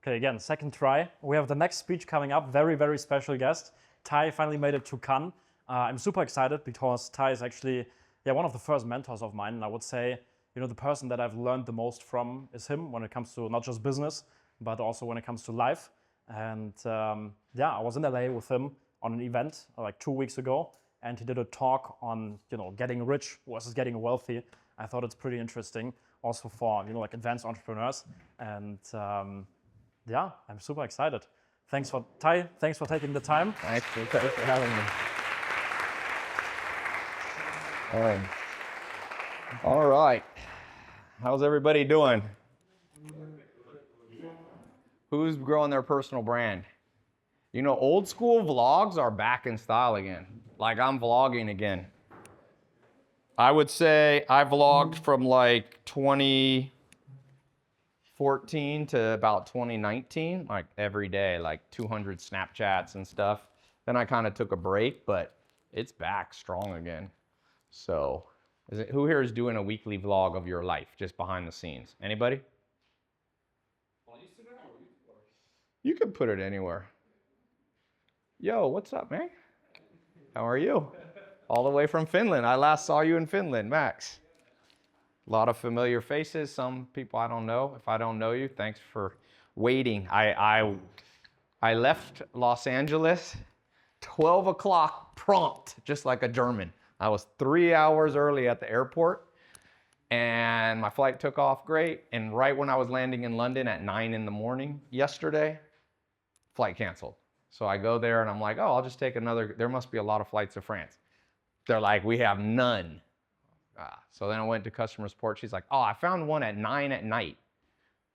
Okay, again, second try. We have the next speech coming up. Very, very special guest. Tai finally made it to Cannes. I'm super excited because Tai is actually one of the first mentors of mine. And I would say, the person that I've learned the most from is him when it comes to not just business, but also when it comes to life. And I was in LA with him on an event like 2 weeks ago, and he did a talk on, getting rich versus getting wealthy. I thought it's pretty interesting also for, like advanced entrepreneurs. And I'm super excited. Thanks for taking the time. Thanks for having me. All right. How's everybody doing? Who's growing their personal brand? Old school vlogs are back in style again. Like I'm vlogging again. I would say I vlogged from like 2014 to about 2019, like every day, like 200 Snapchats and stuff. Then I kind of took a break, but it's back strong again. So who here is doing a weekly vlog of your life, just behind the scenes? Anybody? You can put it anywhere. Yo, what's up, man? How are you? All the way from Finland. I last saw you in Finland, Max. A lot of familiar faces, some people I don't know. If I don't know you, thanks for waiting. I left Los Angeles 12 o'clock prompt, just like a German. I was 3 hours early at the airport, and my flight took off great. And right when I was landing in London at 9 in the morning yesterday, flight canceled. So I go there and I'm like, oh, I'll just take another, there must be a lot of flights to France. They're like, we have none. So then I went to customer support. She's like, oh, I found one at 9 at night.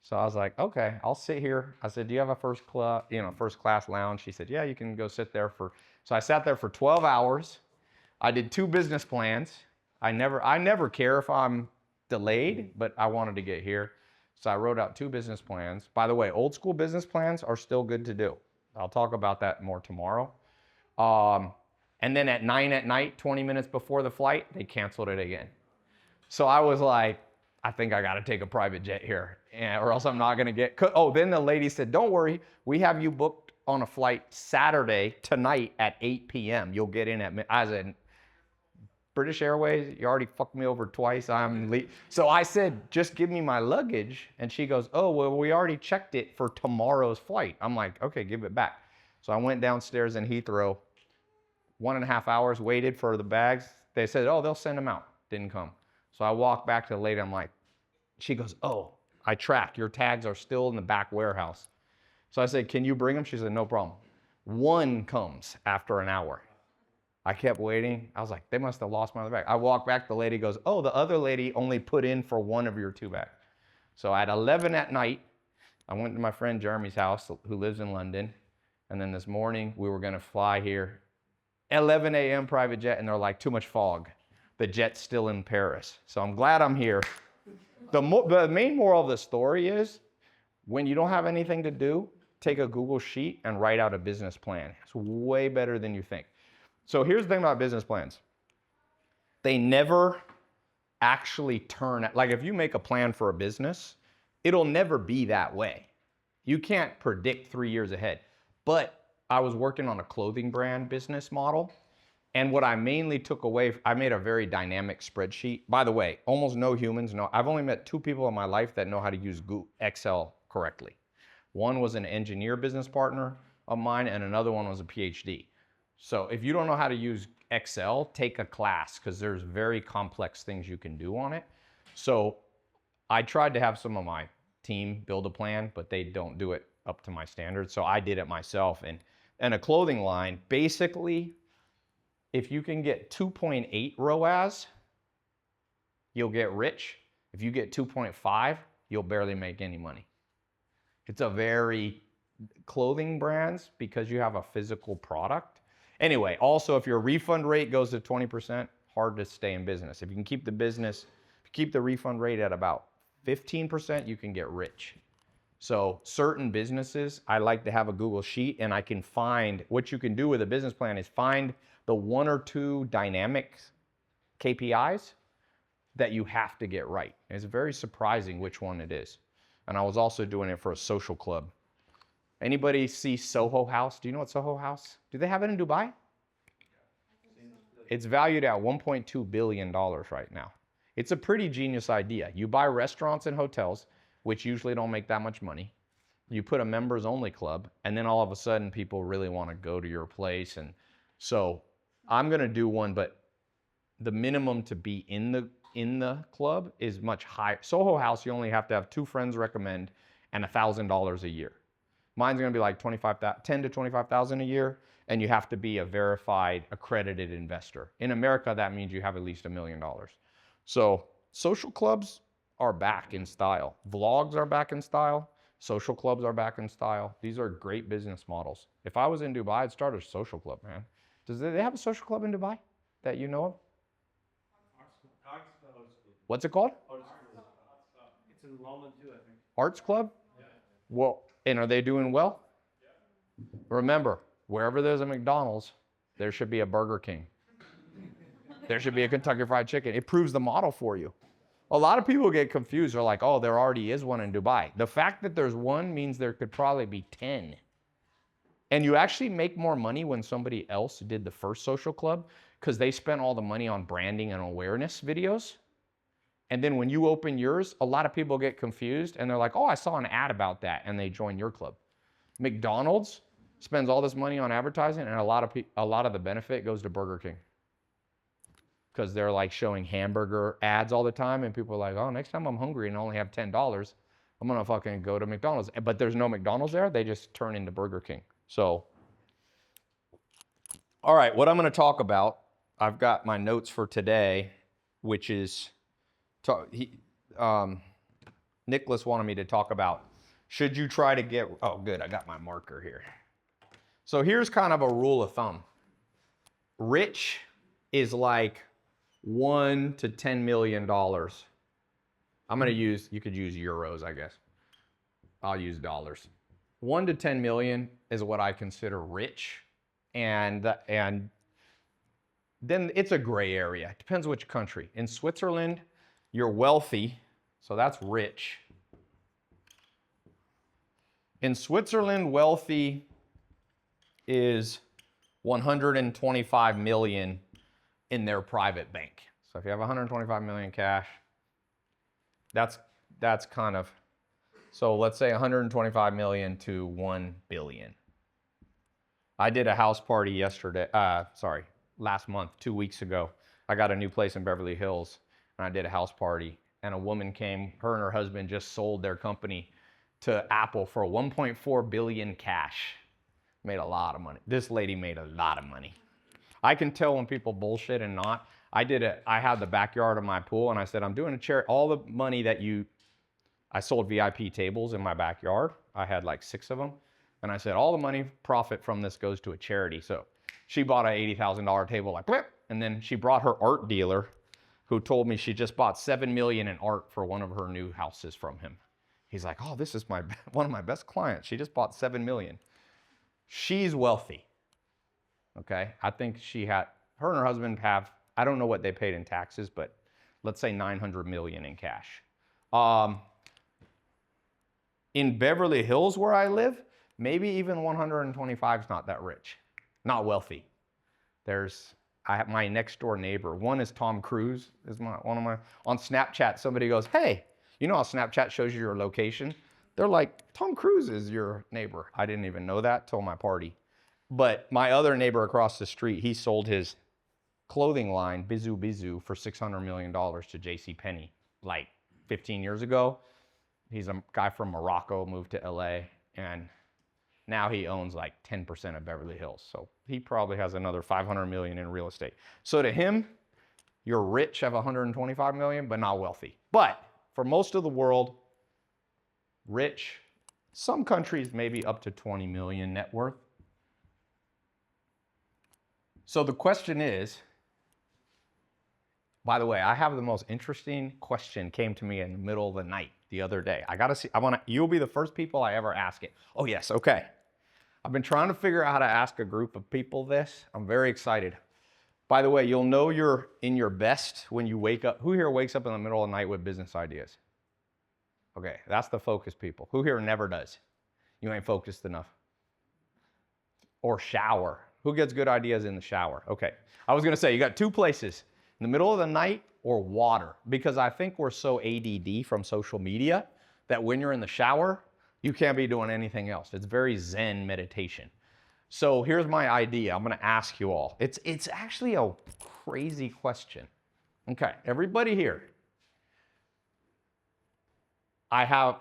So I was like, okay, I'll sit here. I said, do you have a first class lounge? She said, yeah, you can go sit there so I sat there for 12 hours. I did 2 business plans. I never care if I'm delayed, but I wanted to get here. So I wrote out 2 business plans. By the way, old school business plans are still good to do. I'll talk about that more tomorrow. And then at 9 at night, 20 minutes before the flight, they canceled it again. So I was like, I think I got to take a private jet here, or else I'm not going to get. Oh, then the lady said, don't worry, we have you booked on a flight Saturday tonight at 8 p.m. You'll get in at, I said, British Airways, you already fucked me over twice. So I said, just give me my luggage. And she goes, oh, well, we already checked it for tomorrow's flight. I'm like, okay, give it back. So I went downstairs in Heathrow, 1.5 hours, waited for the bags. They said, oh, they'll send them out. Didn't come. So I walked back to the lady. I'm like, she goes, oh, I tracked. Your tags are still in the back warehouse. So I said, can you bring them? She said, no problem. One comes after an hour. I kept waiting. I was like, they must have lost my other bag. I walked back. The lady goes, oh, the other lady only put in for one of your 2 bags. So at 11 at night, I went to my friend Jeremy's house, who lives in London. And then this morning, we were going to fly here. 11 a.m. private jet, and they're like, too much fog. The jet's still in Paris. So I'm glad I'm here. The main moral of the story is, when you don't have anything to do, take a Google Sheet and write out a business plan. It's way better than you think. So here's the thing about business plans. They never actually turn, like if you make a plan for a business, it'll never be that way. You can't predict 3 years ahead. But I was working on a clothing brand business model. And what I mainly took away, I made a very dynamic spreadsheet. By the way, almost no humans know. I've only met 2 people in my life that know how to use Excel correctly. One was an engineer business partner of mine, and another one was a PhD. So if you don't know how to use Excel, take a class, because there's very complex things you can do on it. So I tried to have some of my team build a plan, but they don't do it up to my standards. So I did it myself. And a clothing line, basically, if you can get 2.8 ROAS, you'll get rich. If you get 2.5, you'll barely make any money. It's a very clothing brands, because you have a physical product. Anyway, also if your refund rate goes to 20%, hard to stay in business. If you can keep the refund rate at about 15%, you can get rich. So certain businesses, I like to have a Google Sheet, and I can find, what you can do with a business plan is find the 1 or 2 dynamic KPIs that you have to get right. And it's very surprising which one it is. And I was also doing it for a social club Anybody see Soho House? Do you know what Soho House? Do they have it in Dubai? It's valued at $1.2 billion right now. It's a pretty genius idea. You buy restaurants and hotels, which usually don't make that much money. You put a members only club, and then all of a sudden people really want to go to your place. And so I'm going to do one, but the minimum to be in the club is much higher. Soho House, you only have to have 2 friends recommend and $1,000 a year. Mine's going to be like 10 to 25,000 a year, and you have to be a verified, accredited investor. In America, that means you have at least $1 million. So social clubs are back in style. Vlogs are back in style. Social clubs are back in style. These are great business models. If I was in Dubai, I'd start a social club, man. They have a social club in Dubai that you know of? What's it called? It's in London too, I think. Arts Club? Yeah. Well, and are they doing well? Yeah. Remember, wherever there's a McDonald's, there should be a Burger King. There should be a Kentucky Fried Chicken. It proves the model for you. A lot of people get confused. They're like, oh, there already is one in Dubai. The fact that there's one means there could probably be 10. And you actually make more money when somebody else did the first social club because they spent all the money on branding and awareness videos. And then when you open yours, a lot of people get confused and they're like, oh, I saw an ad about that, and they join your club. McDonald's spends all this money on advertising, and a lot of the benefit goes to Burger King. Because they're like showing hamburger ads all the time, and people are like, oh, next time I'm hungry and only have $10, I'm gonna fucking go to McDonald's. But there's no McDonald's there, they just turn into Burger King. So, all right, what I'm gonna talk about, I've got my notes for today, which is, Niklas wanted me to talk about, should you try to get, oh good, I got my marker here. So here's kind of a rule of thumb. Rich is like $1 to $10 million. I'm gonna use, you could use euros, I guess. I'll use dollars. 1 to 10 million is what I consider rich. And then it's a gray area. It depends which country. In Switzerland, you're wealthy, so that's rich. In Switzerland, wealthy is 125 million in their private bank. So if you have 125 million cash, that's kind of, so let's say 125 million to 1 billion. I did a house party last month, 2 weeks ago. I got a new place in Beverly Hills, and I did a house party, and a woman came, her and her husband just sold their company to Apple for 1.4 billion cash. Made a lot of money. This lady made a lot of money. I can tell when people bullshit and not. I had the backyard of my pool, and I said, I'm doing a charity. All the money that I sold VIP tables in my backyard. I had like 6 of them. And I said, all the money profit from this goes to a charity. So she bought an $80,000 table, like, blip, and then she brought her art dealer, who told me she just bought $7 million in art for one of her new houses from him. He's like, oh, this is one of my best clients. She just bought $7 million. She's wealthy. Okay, I think her and her husband have, I don't know what they paid in taxes, but let's say 900 million in cash. In Beverly Hills where I live, even 125 is not that rich, not wealthy. I have my next door neighbor. One is Tom Cruise, on Snapchat, somebody goes, hey, you know how Snapchat shows you your location? They're like, Tom Cruise is your neighbor. I didn't even know that till my party. But my other neighbor across the street, he sold his clothing line, Bizu, for $600 million to JCPenney like 15 years ago. He's a guy from Morocco, moved to LA, and now he owns like 10% of Beverly Hills. So he probably has another 500 million in real estate. So to him, you're rich, have 125 million, but not wealthy. But for most of the world, rich, some countries maybe up to 20 million net worth. So the question is, by the way, I have the most interesting question came to me in the middle of the night the other day. You'll be the first people I ever ask it. Oh yes, okay. I've been trying to figure out how to ask a group of people this. I'm very excited. By the way, you'll know you're in your best when you wake up. Who here wakes up in the middle of the night with business ideas? Okay, that's the focus people. Who here never does? You ain't focused enough. Or shower. Who gets good ideas in the shower? Okay. I was going to say, you got two places. In the middle of the night or water. Because I think we're so ADD from social media that when you're in the shower, you can't be doing anything else. It's very Zen meditation. So here's my idea. I'm going to ask you all. It's actually a crazy question. Okay, everybody here. I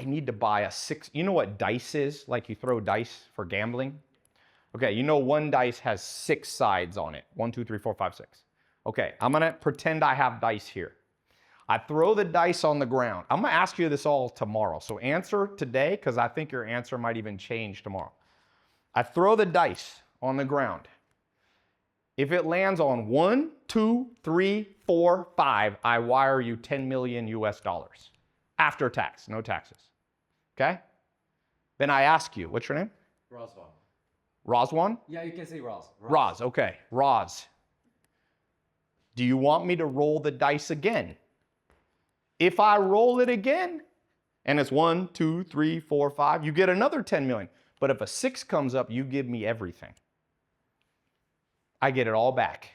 need to buy a 6. You know what dice is? Like you throw dice for gambling? Okay, you know one dice has 6 sides on it. 1, 2, 3, 4, 5, 6. Okay, I'm going to pretend I have dice here. I throw the dice on the ground. I'm going to ask you this all tomorrow. So answer today, because I think your answer might even change tomorrow. I throw the dice on the ground. If it lands on 1, 2, 3, 4, 5, I wire you 10 million US dollars. After tax, no taxes. Okay? Then I ask you, what's your name? Roswan. Roswan? Yeah, you can say Ros. Roz, okay. Roz. Do you want me to roll the dice again? If I roll it again, and it's 1, 2, 3, 4, 5, you get another 10 million. But if a 6 comes up, you give me everything. I get it all back.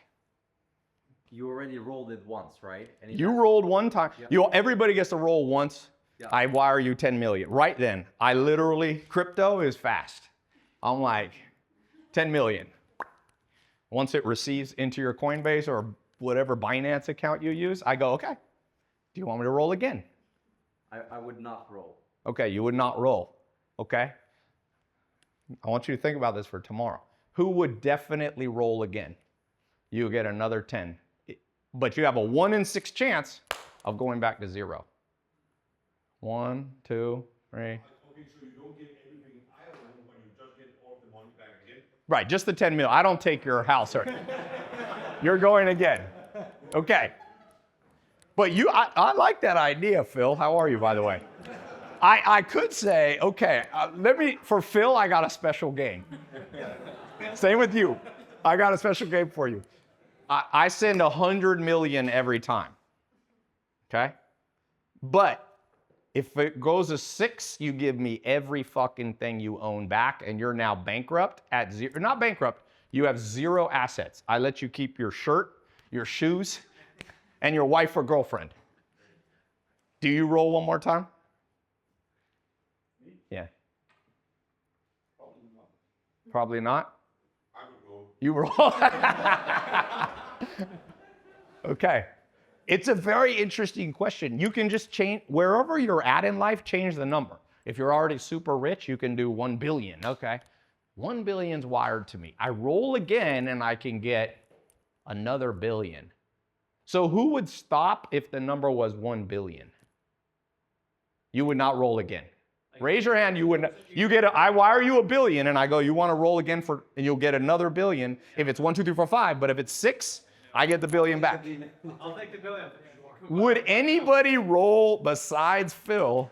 You already rolled it once, right? You rolled one time. Yeah. Everybody gets to roll once. Yeah. I wire you 10 million. Right then, I literally, crypto is fast. I'm like, 10 million. Once it receives into your Coinbase or whatever Binance account you use, I go, okay, do you want me to roll again? I would not roll. Okay, you would not roll. Okay? I want you to think about this for tomorrow. Who would definitely roll again? You get another 10. But you have a 1 in 6 chance of going back to 0. 1, 2, 3. Okay, so you don't get everything I own when you just get all the money back again? Right, just the 10 mil. I don't take your house. You're going again. Okay. But I like that idea, Phil. How are you, by the way? I could say, okay, for Phil, I got a special game. Same with you. I got a special game for you. I send 100 million every time. Okay? But if it goes to 6, you give me every fucking thing you own back, and you're now bankrupt at 0. Not bankrupt, you have 0 assets. I let you keep your shirt, your shoes, and your wife or girlfriend. Do you roll one more time? Yeah. Probably not. I would go. You roll. Okay. It's a very interesting question. You can just change, wherever you're at in life, change the number. If you're already super rich, you can do 1 billion. Okay. 1 billion's wired to me. I roll again and I can get another billion. So who would stop if the number was 1 billion? You would not roll again. Raise your hand. You would. I wire you 1 billion, and I go, you want to roll again and you'll get another billion. If it's 1, 2, 3, 4, 5, but if it's 6, I get the billion back. I'll take the billion. Would anybody roll besides Phil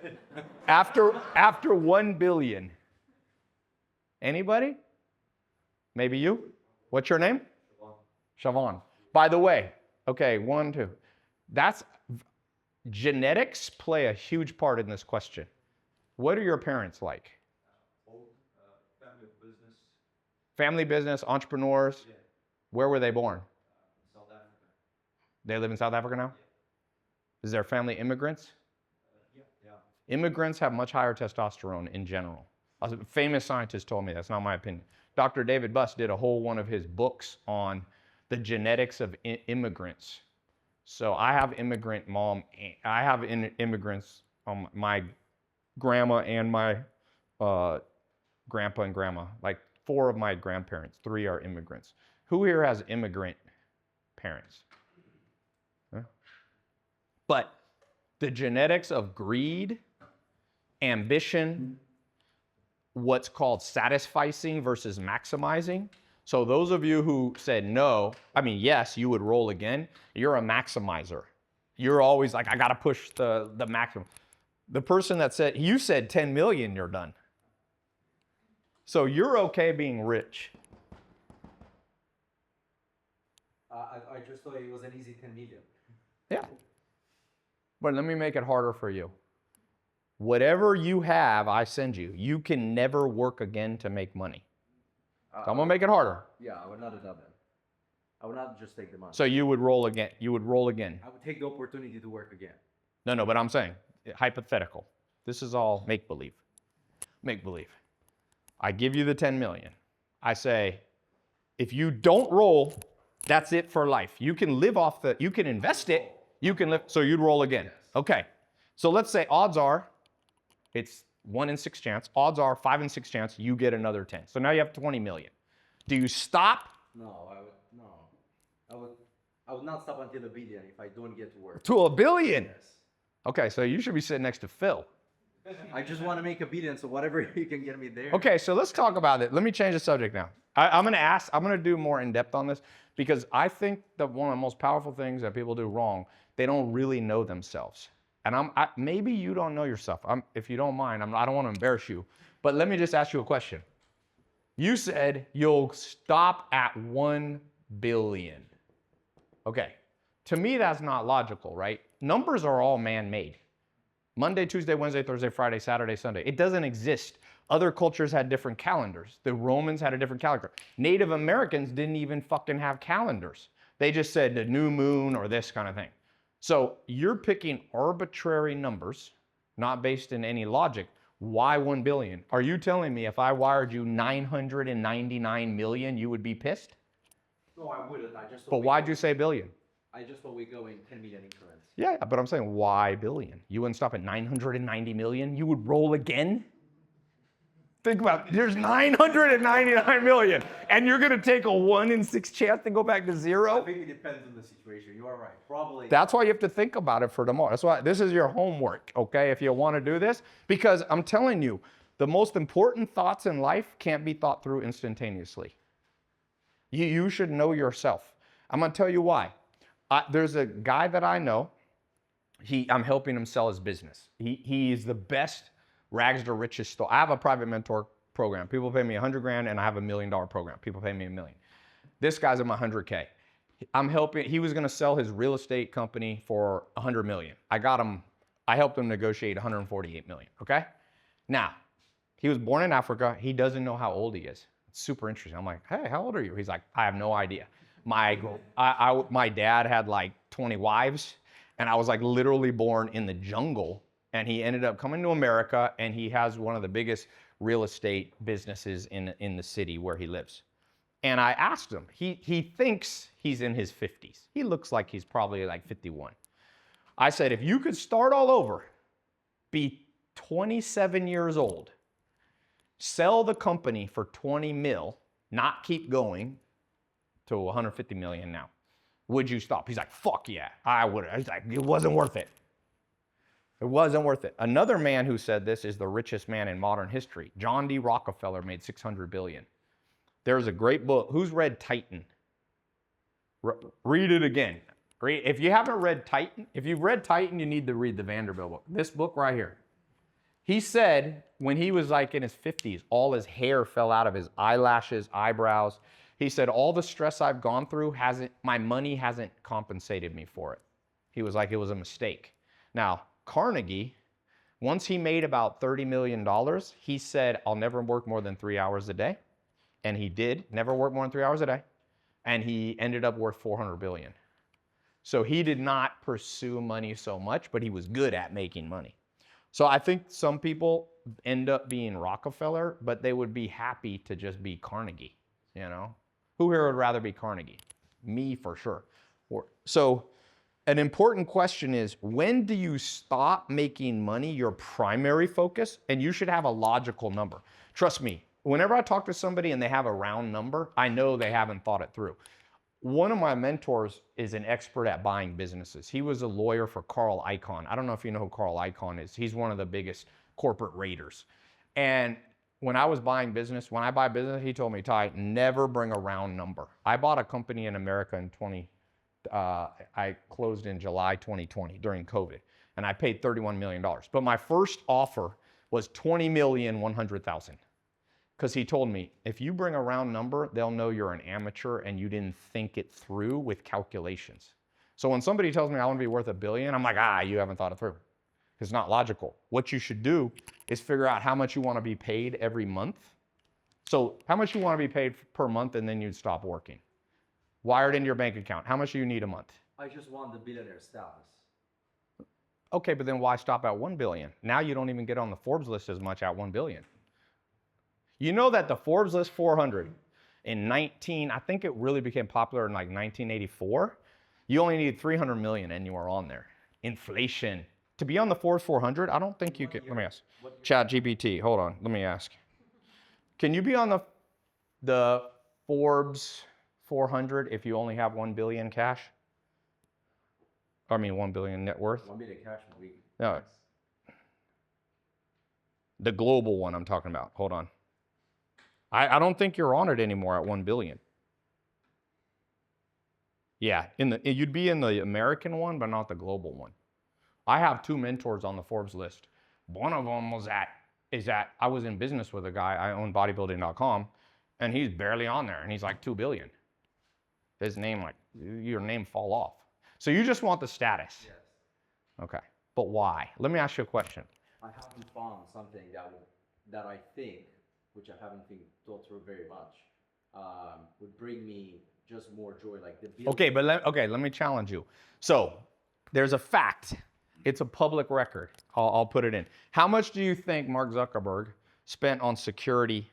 after 1 billion? Anybody? Maybe you? What's your name? Siobhan. By the way, okay, 1, 2. Genetics play a huge part in this question. What are your parents like? Family business. Family business, entrepreneurs? Yeah. Where were they born? South Africa. They live in South Africa now? Is their family immigrants? Yeah. Immigrants have much higher testosterone in general. A famous scientist told me, that's not my opinion. Dr. David Buss did a whole one of his books on the genetics of immigrants. So I have immigrant mom, I have immigrants, my grandma and my grandpa and grandma, like 4 of my grandparents, 3 are immigrants. Who here has immigrant parents? Huh? But the genetics of greed, ambition, what's called satisficing versus maximizing. So those of you who said no, yes, you would roll again, you're a maximizer. You're always like, I gotta push the maximum. The person that said, you said 10 million, you're done. So you're okay being rich. I just thought it was an easy 10 million. Yeah. But let me make it harder for you. Whatever you have, I send you. You can never work again to make money. So I'm gonna make it harder. Yeah, I would not have done that. I would not just take the money. So you would roll again. You would roll again. I would take the opportunity to work again. No, but I'm saying hypothetical. This is all make believe. Make believe. I give you the 10 million. I say, if you don't roll, that's it for life. You can live off you can invest it. You can live. So you'd roll again. Yes. Okay. So let's say odds are, it's 1 in 6 chance. Odds are 5 in 6 chance you get another 10. So now you have 20 million. Do you stop? No, I would not stop until $1 billion if I don't get to work. To $1 billion? Yes. Okay, so you should be sitting next to Phil. I just want to make $1 billion, so whatever you can get me there. Okay, so let's talk about it. Let me change the subject now. I'm gonna do more in depth on this because I think that one of the most powerful things that people do wrong, they don't really know themselves. And maybe you don't know yourself. If you don't mind, I don't want to embarrass you, but let me just ask you a question. You said you'll stop at 1 billion. Okay, to me that's not logical, right? Numbers are all man-made. Monday, Tuesday, Wednesday, Thursday, Friday, Saturday, Sunday. It doesn't exist. Other cultures had different calendars. The Romans had a different calendar. Native Americans didn't even fucking have calendars. They just said the new moon or this kind of thing. So you're picking arbitrary numbers, not based in any logic. Why 1 billion? Are you telling me if I wired you 999 million, you would be pissed? No, I wouldn't. But why'd you say billion? I just thought we go in 10 million increments. Yeah, but I'm saying why billion? You wouldn't stop at 990 million? You would roll again? Think about it. There's 999 million, and you're gonna take a 1 in 6 chance to go back to I zero? think it depends on the situation. You are right. Probably. That's why you have to think about it for tomorrow. That's why this is your homework, okay? If you want to do this, because I'm telling you, the most important thoughts in life can't be thought through instantaneously. You should know yourself. I'm gonna tell you why. There's a guy that I know. I'm helping him sell his business. He is the best rags to riches store. I have a private mentor program. People pay me 100 grand, and I have $1 million program. People pay me $1 million. This guy's in my 100K. I'm helping. He was going to sell his real estate company for 100 million. I helped him negotiate 148 million. Okay. Now, he was born in Africa. He doesn't know how old he is. It's super interesting. I'm like, hey, how old are you? He's like, I have no idea. My dad had like 20 wives, and I was like literally born in the jungle. And he ended up coming to America, and he has one of the biggest real estate businesses in the city where he lives. And I asked him, he thinks he's in his 50s. He looks like he's probably like 51. I said, if you could start all over, be 27 years old, sell the company for 20 mil, not keep going to 150 million now, would you stop? He's like, fuck yeah, I would. I was like, it wasn't worth it. It wasn't worth it. Another man who said this is the richest man in modern history. John D. Rockefeller made 600 billion. There's a great book. Who's read Titan? Read it again. If you haven't read Titan, if you've read Titan, you need to read the Vanderbilt book. This book right here. He said when he was like in his 50s, all his hair fell out of his eyelashes, eyebrows. He said, all the stress I've gone through my money hasn't compensated me for it. He was like, it was a mistake. Now, Carnegie, once he made about $30 million, he said, I'll never work more than 3 hours a day. And he did, never work more than 3 hours a day. And he ended up worth 400 billion. So he did not pursue money so much, but he was good at making money. So I think some people end up being Rockefeller, but they would be happy to just be Carnegie, you know? Who here would rather be Carnegie? Me for sure. So an important question is, when do you stop making money your primary focus? And you should have a logical number. Trust me, whenever I talk to somebody and they have a round number, I know they haven't thought it through. One of my mentors is an expert at buying businesses. He was a lawyer for Carl Icahn. I don't know if you know who Carl Icahn is. He's one of the biggest corporate raiders. And when I was buying business, when I buy business, he told me, Tai, never bring a round number. I bought a company in America in I closed in July 2020 during COVID, and I paid $31 million. But my first offer was $20,100,000. Because he told me, if you bring a round number, they'll know you're an amateur and you didn't think it through with calculations. So when somebody tells me I want to be worth $1 billion, I'm like, you haven't thought it through. It's not logical. What you should do is figure out how much you want to be paid every month. So how much you want to be paid per month, and then you'd stop working. Wired into your bank account. How much do you need a month? I just want the billionaire status. Okay, but then why stop at 1 billion? Now you don't even get on the Forbes list as much at 1 billion. You know that the Forbes list 400 in I think it really became popular in like 1984. You only need 300 million and you are on there. Inflation. To be on the Forbes 400, I don't think you can. Let me ask. Chat GPT, hold on, let me ask. Can you be on the Forbes 400 if you only have 1 billion cash? I mean, 1 billion net worth? 1 billion cash a week. No. The global one I'm talking about. Hold on. I don't think you're on it anymore at 1 billion. Yeah, you'd be in the American one, but not the global one. I have 2 mentors on the Forbes list. One of them I was in business with a guy, I own bodybuilding.com, and he's barely on there, and he's like 2 billion. His name, your name fall off. So you just want the status? Yes. Okay, but why? Let me ask you a question. I haven't found something that I think, which I haven't thought through very much, would bring me just more joy, like the bill. Okay, but let me challenge you. So there's a fact. It's a public record. I'll put it in. How much do you think Mark Zuckerberg spent on security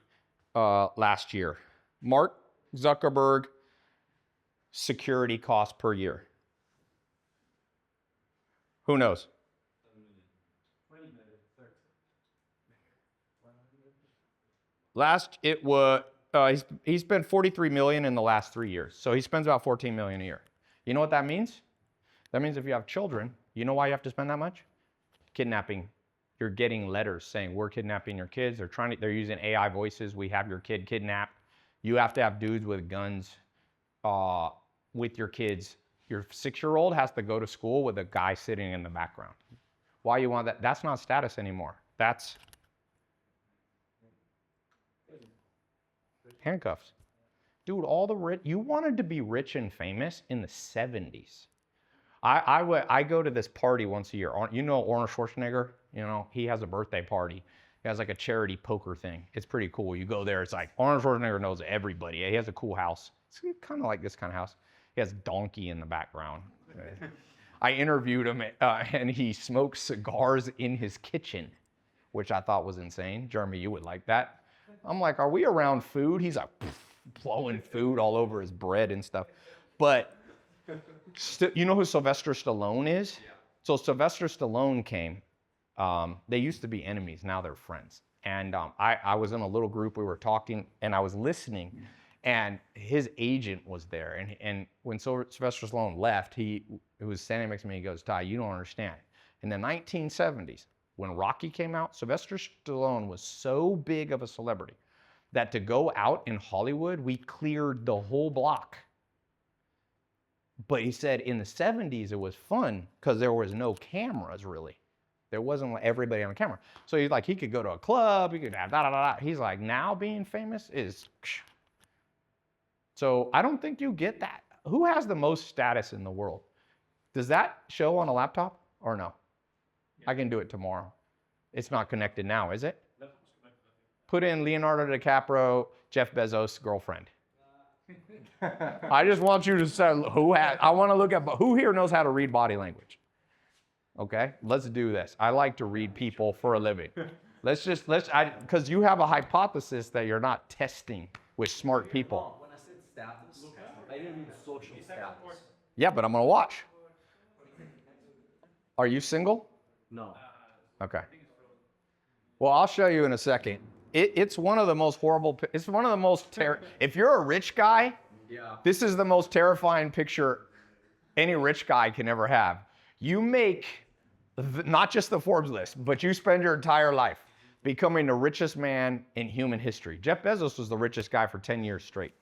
last year? Mark Zuckerberg security cost per year. Who knows? He spent 43 million in the last 3 years. So he spends about 14 million a year. You know what that means? That means if you have children, you know why you have to spend that much? Kidnapping. You're getting letters saying we're kidnapping your kids. They're using AI voices. We have your kid kidnapped. You have to have dudes with guns with your kids. Your 6-year-old has to go to school with a guy sitting in the background. Why you want that? That's not status anymore. That's handcuffs. Dude, all the rich, you wanted to be rich and famous in the 70s. I go to this party once a year. You know Arnold Schwarzenegger? You know, he has a birthday party. He has like a charity poker thing. It's pretty cool. You go there, it's like Arnold Schwarzenegger knows everybody. He has a cool house. It's kind of like this kind of house. He has donkey in the background. I interviewed him and he smokes cigars in his kitchen, which I thought was insane. Jeremy, you would like that. I'm like, are we around food? He's like blowing food all over his bread and stuff. But you know who Sylvester Stallone is? Yeah. So Sylvester Stallone came. They used to be enemies. Now they're friends. And I was in a little group. We were talking and I was listening. And his agent was there. And when Sylvester Stallone left, he was standing next to me. He goes, Tai, you don't understand. In the 1970s, when Rocky came out, Sylvester Stallone was so big of a celebrity that to go out in Hollywood, we cleared the whole block. But he said in the 70s, it was fun because there was no cameras really. There wasn't everybody on camera. So he's like, he could go to a club, he could have da-da-da-da. He's like, now being famous is... So I don't think you get that. Who has the most status in the world? Does that show on a laptop or no? Yeah. I can do it tomorrow. It's not connected now, is it? Put in Leonardo DiCaprio, Jeff Bezos' girlfriend. I just want you to say I want to look at who here knows how to read body language. Okay, let's do this. I like to read people for a living. Because you have a hypothesis that you're not testing with smart people. When I said status, I didn't mean social status. Yeah, but I'm gonna watch. Are you single? No. Okay. Well, I'll show you in a second. It's one of the most horrible. It's one of the most if you're a rich guy, yeah, this is the most terrifying picture any rich guy can ever have. You make not just the Forbes list, but you spend your entire life becoming the richest man in human history. Jeff Bezos was the richest guy for 10 years straight.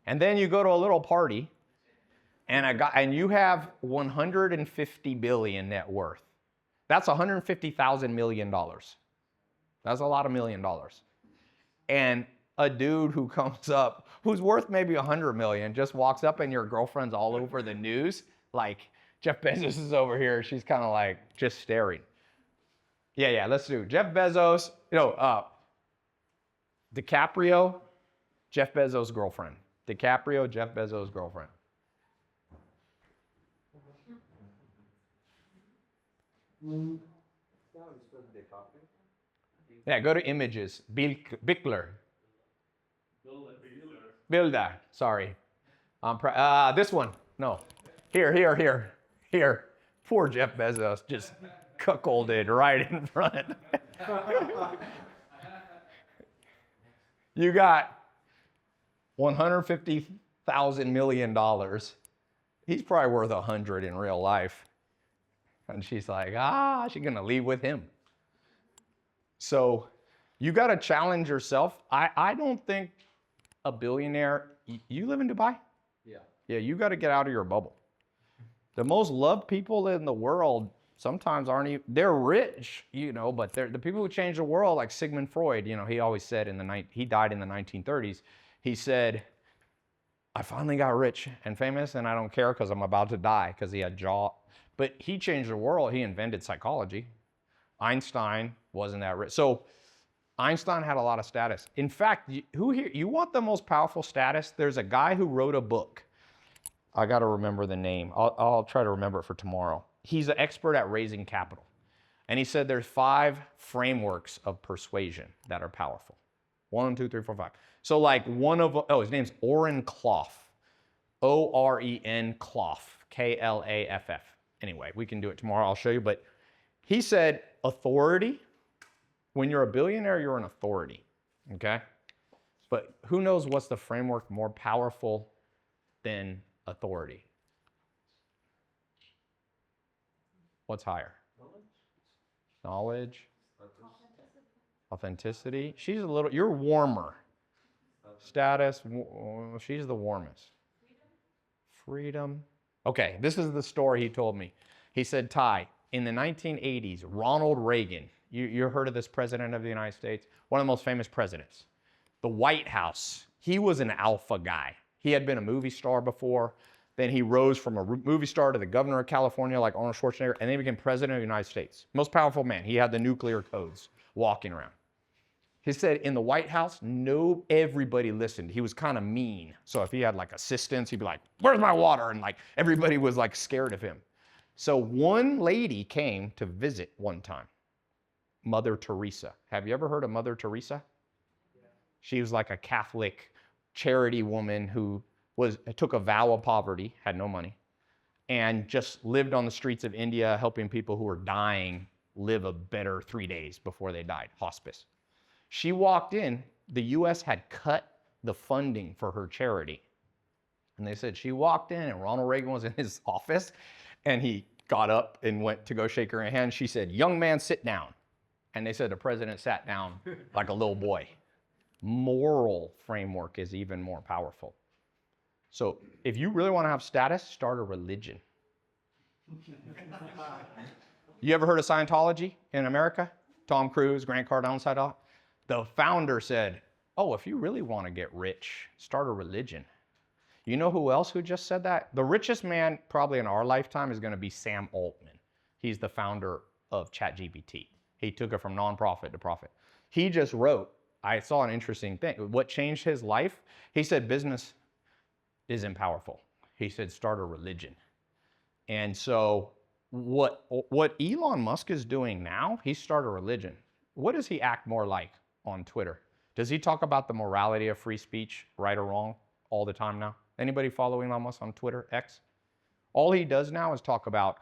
And then you go to a little party and you have 150 billion net worth. That's $150,000 million. That's a lot of $1 million. And a dude who comes up, who's worth maybe 100 million, just walks up and your girlfriend's all over the news. Like, Jeff Bezos is over here. She's kind of like just staring. Yeah, let's do Jeff Bezos. DiCaprio, Jeff Bezos' girlfriend. DiCaprio, Jeff Bezos' girlfriend. Yeah, go to images. Bickler. Bilder. Sorry. This one. No. Here. Poor Jeff Bezos just cuckolded right in front. You got $150,000 million. He's probably worth 100 in real life. And she's like, she's gonna leave with him. So you gotta challenge yourself. I don't think a billionaire, you live in Dubai? Yeah. Yeah, you gotta get out of your bubble. The most loved people in the world sometimes aren't even, they're rich, but they're the people who change the world, like Sigmund Freud, he always said he died in the 1930s. He said, I finally got rich and famous and I don't care because I'm about to die, because he had but he changed the world. He invented psychology. Einstein wasn't that rich. So Einstein had a lot of status. In fact, you want the most powerful status? There's a guy who wrote a book. I got to remember the name. I'll try to remember it for tomorrow. He's an expert at raising capital. And he said there's 5 frameworks of persuasion that are powerful. 1, 2, 3, 4, 5. So like his name's Oren Klaff. O-R-E-N Klaff. K-L-A-F-F. Anyway, we can do it tomorrow. I'll show you. But he said authority. When you're a billionaire, you're an authority. Okay? But who knows what's the framework more powerful than authority? What's higher? Knowledge. Authenticity. You're warmer. Status, she's the warmest. Freedom. Okay, this is the story he told me. He said, Tai, in the 1980s, Ronald Reagan, you heard of this president of the United States? One of the most famous presidents. The White House, he was an alpha guy. He had been a movie star before. Then he rose from a movie star to the governor of California like Arnold Schwarzenegger, and then he became president of the United States. Most powerful man. He had the nuclear codes walking around. He said in the White House, everybody listened. He was kind of mean. So if he had like assistants, he'd be like, where's my water? And like everybody was like scared of him. So one lady came to visit one time, Mother Teresa. Have you ever heard of Mother Teresa? Yeah. She was like a Catholic charity woman who took a vow of poverty, had no money, and just lived on the streets of India helping people who were dying live a better 3 days before they died, hospice. She walked in, the US had cut the funding for her charity. And they said she walked in and Ronald Reagan was in his office and he got up and went to go shake her hand. She said, young man, sit down. And they said the president sat down like a little boy. Moral framework is even more powerful. So if you really want to have status, start a religion. You ever heard of Scientology in America? Tom Cruise, Grant Cardone, Scientology? The founder said, if you really want to get rich, start a religion. You know who else who just said that? The richest man probably in our lifetime is going to be Sam Altman. He's the founder of ChatGPT. He took it from nonprofit to profit. He just wrote, I saw an interesting thing. What changed his life? He said business isn't powerful. He said start a religion. And so what Elon Musk is doing now, he started a religion. What does he act more like on Twitter? Does he talk about the morality of free speech, right or wrong, all the time now? Anybody follow Elon Musk on Twitter, X? All he does now is talk about,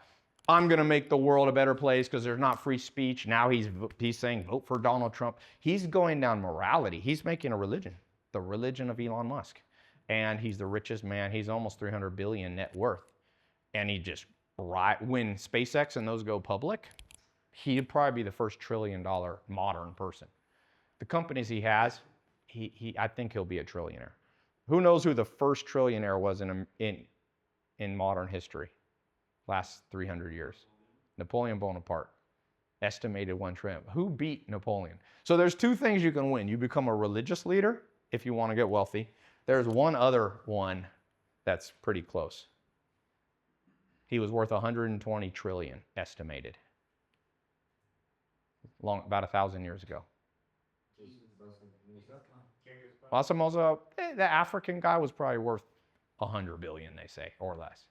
I'm going to make the world a better place because there's not free speech. Now he's saying, vote for Donald Trump. He's going down morality. He's making a religion, the religion of Elon Musk. And he's the richest man. He's almost 300 billion net worth. And he just, when SpaceX and those go public, he'd probably be the first $1 trillion modern person. The companies he has, I think he'll be a trillionaire. Who knows who the first trillionaire was in modern history? Last 300 years. Napoleon Bonaparte, estimated 1 trillion. Who beat Napoleon? So there's 2 things you can win. You become a religious leader if you want to get wealthy. There's one other one that's pretty close. He was worth 120 trillion estimated. about 1,000 years ago. Mansa Musa, the African guy was probably worth 100 billion, they say, or less.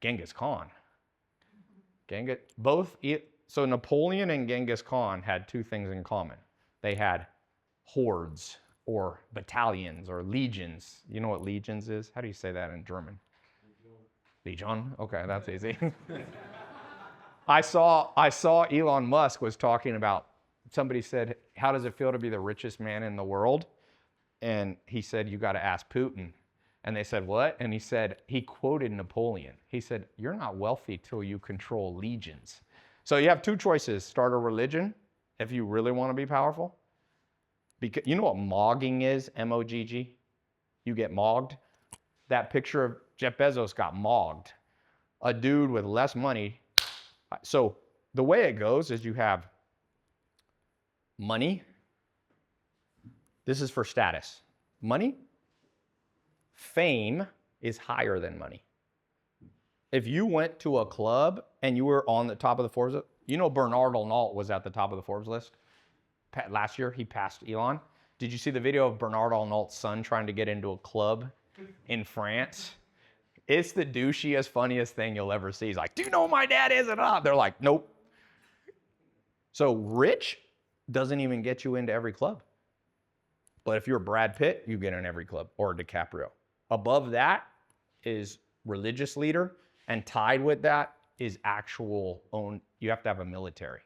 Genghis Khan. So Napoleon and Genghis Khan had two things in common. They had hordes or battalions or legions. You know what legions is? How do you say that in German? Legion? Okay, that's easy. I saw Elon Musk was talking about, somebody said, how does it feel to be the richest man in the world? And he said, you got to ask Putin. And they said, what? And he said, he quoted Napoleon. He said, you're not wealthy till you control legions. So you have two choices. Start a religion if you really want to be powerful. Because you know what mogging is? M-O-G-G. You get mogged. That picture of Jeff Bezos got mogged. A dude with less money. So the way it goes is you have money. This is for status. Money. Fame is higher than money. If you went to a club and you were on the top of the Forbes, you know Bernard Arnault was at the top of the Forbes list. Last year, he passed Elon. Did you see the video of Bernard Arnault's son trying to get into a club in France? It's the douchiest, funniest thing you'll ever see. He's like, do you know who my dad is? And they're like, nope. So rich doesn't even get you into every club. But if you're Brad Pitt, you get in every club, or DiCaprio. Above that is religious leader, and tied with that is actual own, you have to have a military.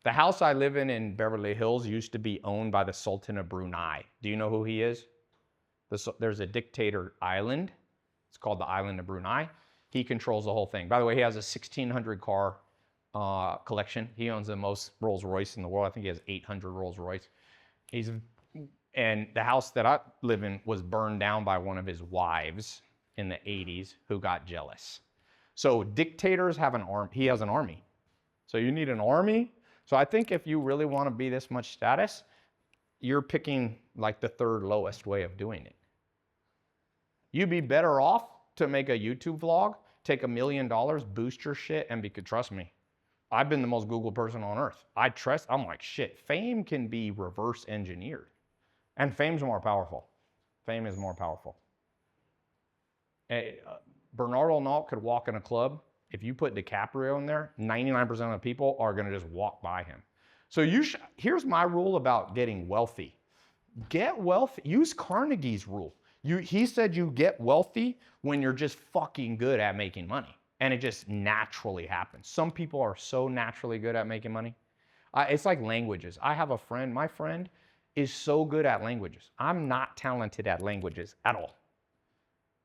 The house I live in Beverly Hills used to be owned by the Sultan of Brunei. Do you know who he is? There's a dictator island. It's called the Island of Brunei. He controls the whole thing. By the way, he has a 1,600 car collection. He owns the most Rolls Royce in the world. I think he has 800 Rolls Royce. And the house that I live in was burned down by one of his wives in the 80s who got jealous. So dictators have an army. He has an army. So you need an army. So I think if you really want to be this much status, you're picking like the third lowest way of doing it. You'd be better off to make a YouTube vlog, take $1 million, boost your shit, and trust me, I've been the most Googled person on earth. I'm like, shit, fame can be reverse engineered. And fame's more powerful. Fame is more powerful. Bernard Arnault could walk in a club. If you put DiCaprio in there, 99% of the people are going to just walk by him. So here's my rule about getting wealthy. Get wealthy. Use Carnegie's rule. He said you get wealthy when you're just fucking good at making money. And it just naturally happens. Some people are so naturally good at making money. It's like languages. I have a friend, my friend is so good at languages. I'm not talented at languages at all.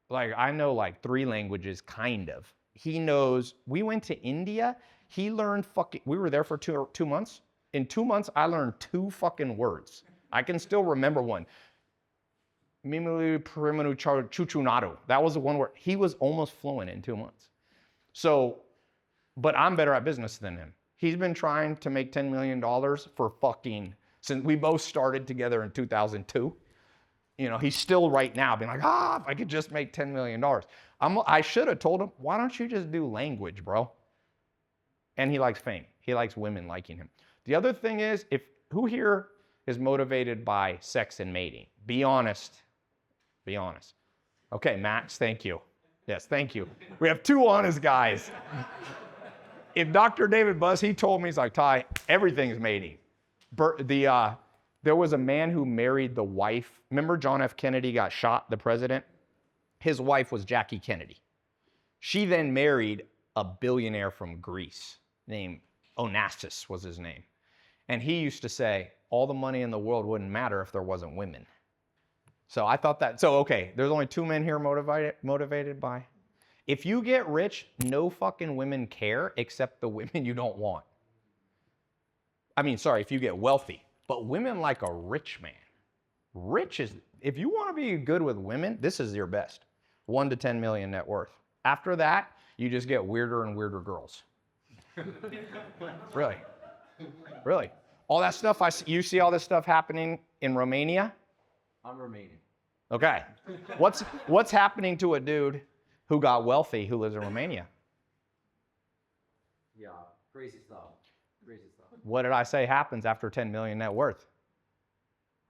Like I know like 3 languages, kind of. He knows, we went to India, he learned we were there for 2 months. In 2 months, I learned 2 fucking words. I can still remember one. Mimulu priminu chuchunadu. That was the one word. He was almost fluent in 2 months. So, but I'm better at business than him. He's been trying to make $10 million for since we both started together in 2002. You know, he's still right now being like, if I could just make $10 million. I should have told him, why don't you just do language, bro? And he likes fame. He likes women liking him. The other thing is, who here is motivated by sex and mating? Be honest. Be honest. Okay, Max, thank you. Yes, thank you. We have 2 honest guys. If Dr. David Buzz, he told me, he's like, Tai, everything's mating. There was a man who married the wife. Remember John F. Kennedy got shot, the president? His wife was Jackie Kennedy. She then married a billionaire from Greece named Onassis was his name. And he used to say, all the money in the world wouldn't matter if there wasn't women. So I thought okay, there's only 2 men here motivated by. If you get rich, no fucking women care except the women you don't want. If you get wealthy. But women like a rich man. If you want to be good with women, this is your best. 1 to 10 million net worth. After that, you just get weirder and weirder girls. Really. Really. All that stuff, you see all this stuff happening in Romania? I'm Romanian. Okay. What's happening to a dude who got wealthy who lives in Romania? Yeah, crazy stuff. Crazy stuff. What did I say happens after 10 million net worth?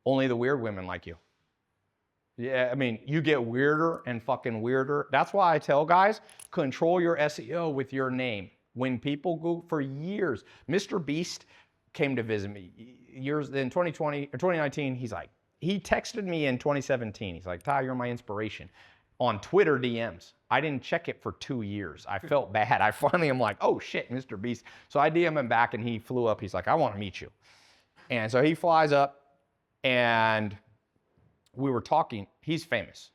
Only the weird women like you. Yeah, I mean, you get weirder and fucking weirder. That's why I tell guys, control your SEO with your name. When people go for years, MrBeast came to visit me years in 2020 or 2019. He texted me in 2017. He's like, Tai, you're my inspiration. On Twitter DMs. I didn't check it for 2 years. I felt bad. I finally am like, oh shit, MrBeast. So I DM him back and he flew up. He's like, I want to meet you. And so he flies up and we were talking. He's famous.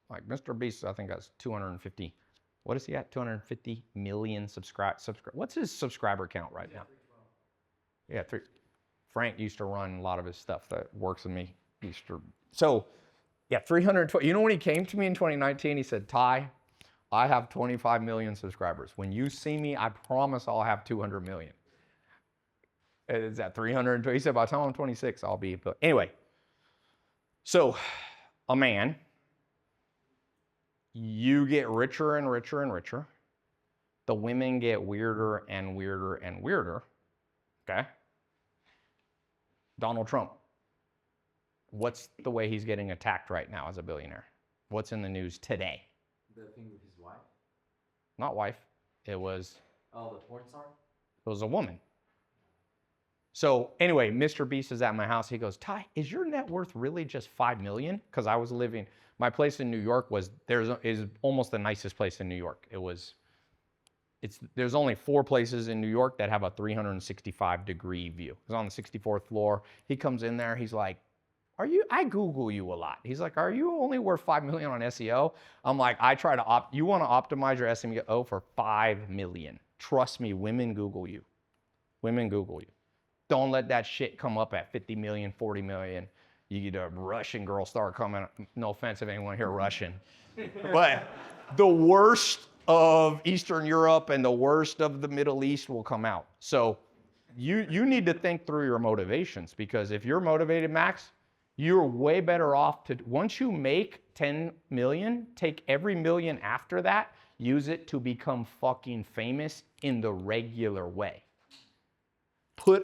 Like MrBeast, I think has 250. What is he at? 250 million subscribers. What's his subscriber count right now? Yeah, 3. Frank used to run a lot of his stuff that works with me. So, yeah, 320. You know when he came to me in 2019, he said, Tai, I have 25 million subscribers. When you see me, I promise I'll have 200 million. Is that 320? He said, by the time I'm 26, I'll be. But anyway, so a man, you get richer and richer and richer. The women get weirder and weirder and weirder. Okay? Donald Trump. What's the way he's getting attacked right now as a billionaire? What's in the news today? The thing with his wife? Not wife. It was Oh, the porn star? a woman. So anyway, MrBeast is at my house. He goes, Tai, is your net worth really just 5 million? Because I was living, my place in New York is almost the nicest place in New York. There's only 4 places in New York that have a 365-degree view. It's on the 64th floor. He comes in there. He's like, I Google you a lot. He's like, are you only worth 5 million on SEO? I'm like, you want to optimize your SEO for 5 million. Trust me, women Google you. Women Google you. Don't let that shit come up at 50 million, 40 million. You get a Russian girl start coming. No offense if anyone here Russian. But the worst of Eastern Europe and the worst of the Middle East will come out. So you need to think through your motivations, because if you're motivated, Max, you're way better off to, once you make 10 million, take every million after that, use it to become fucking famous in the regular way. I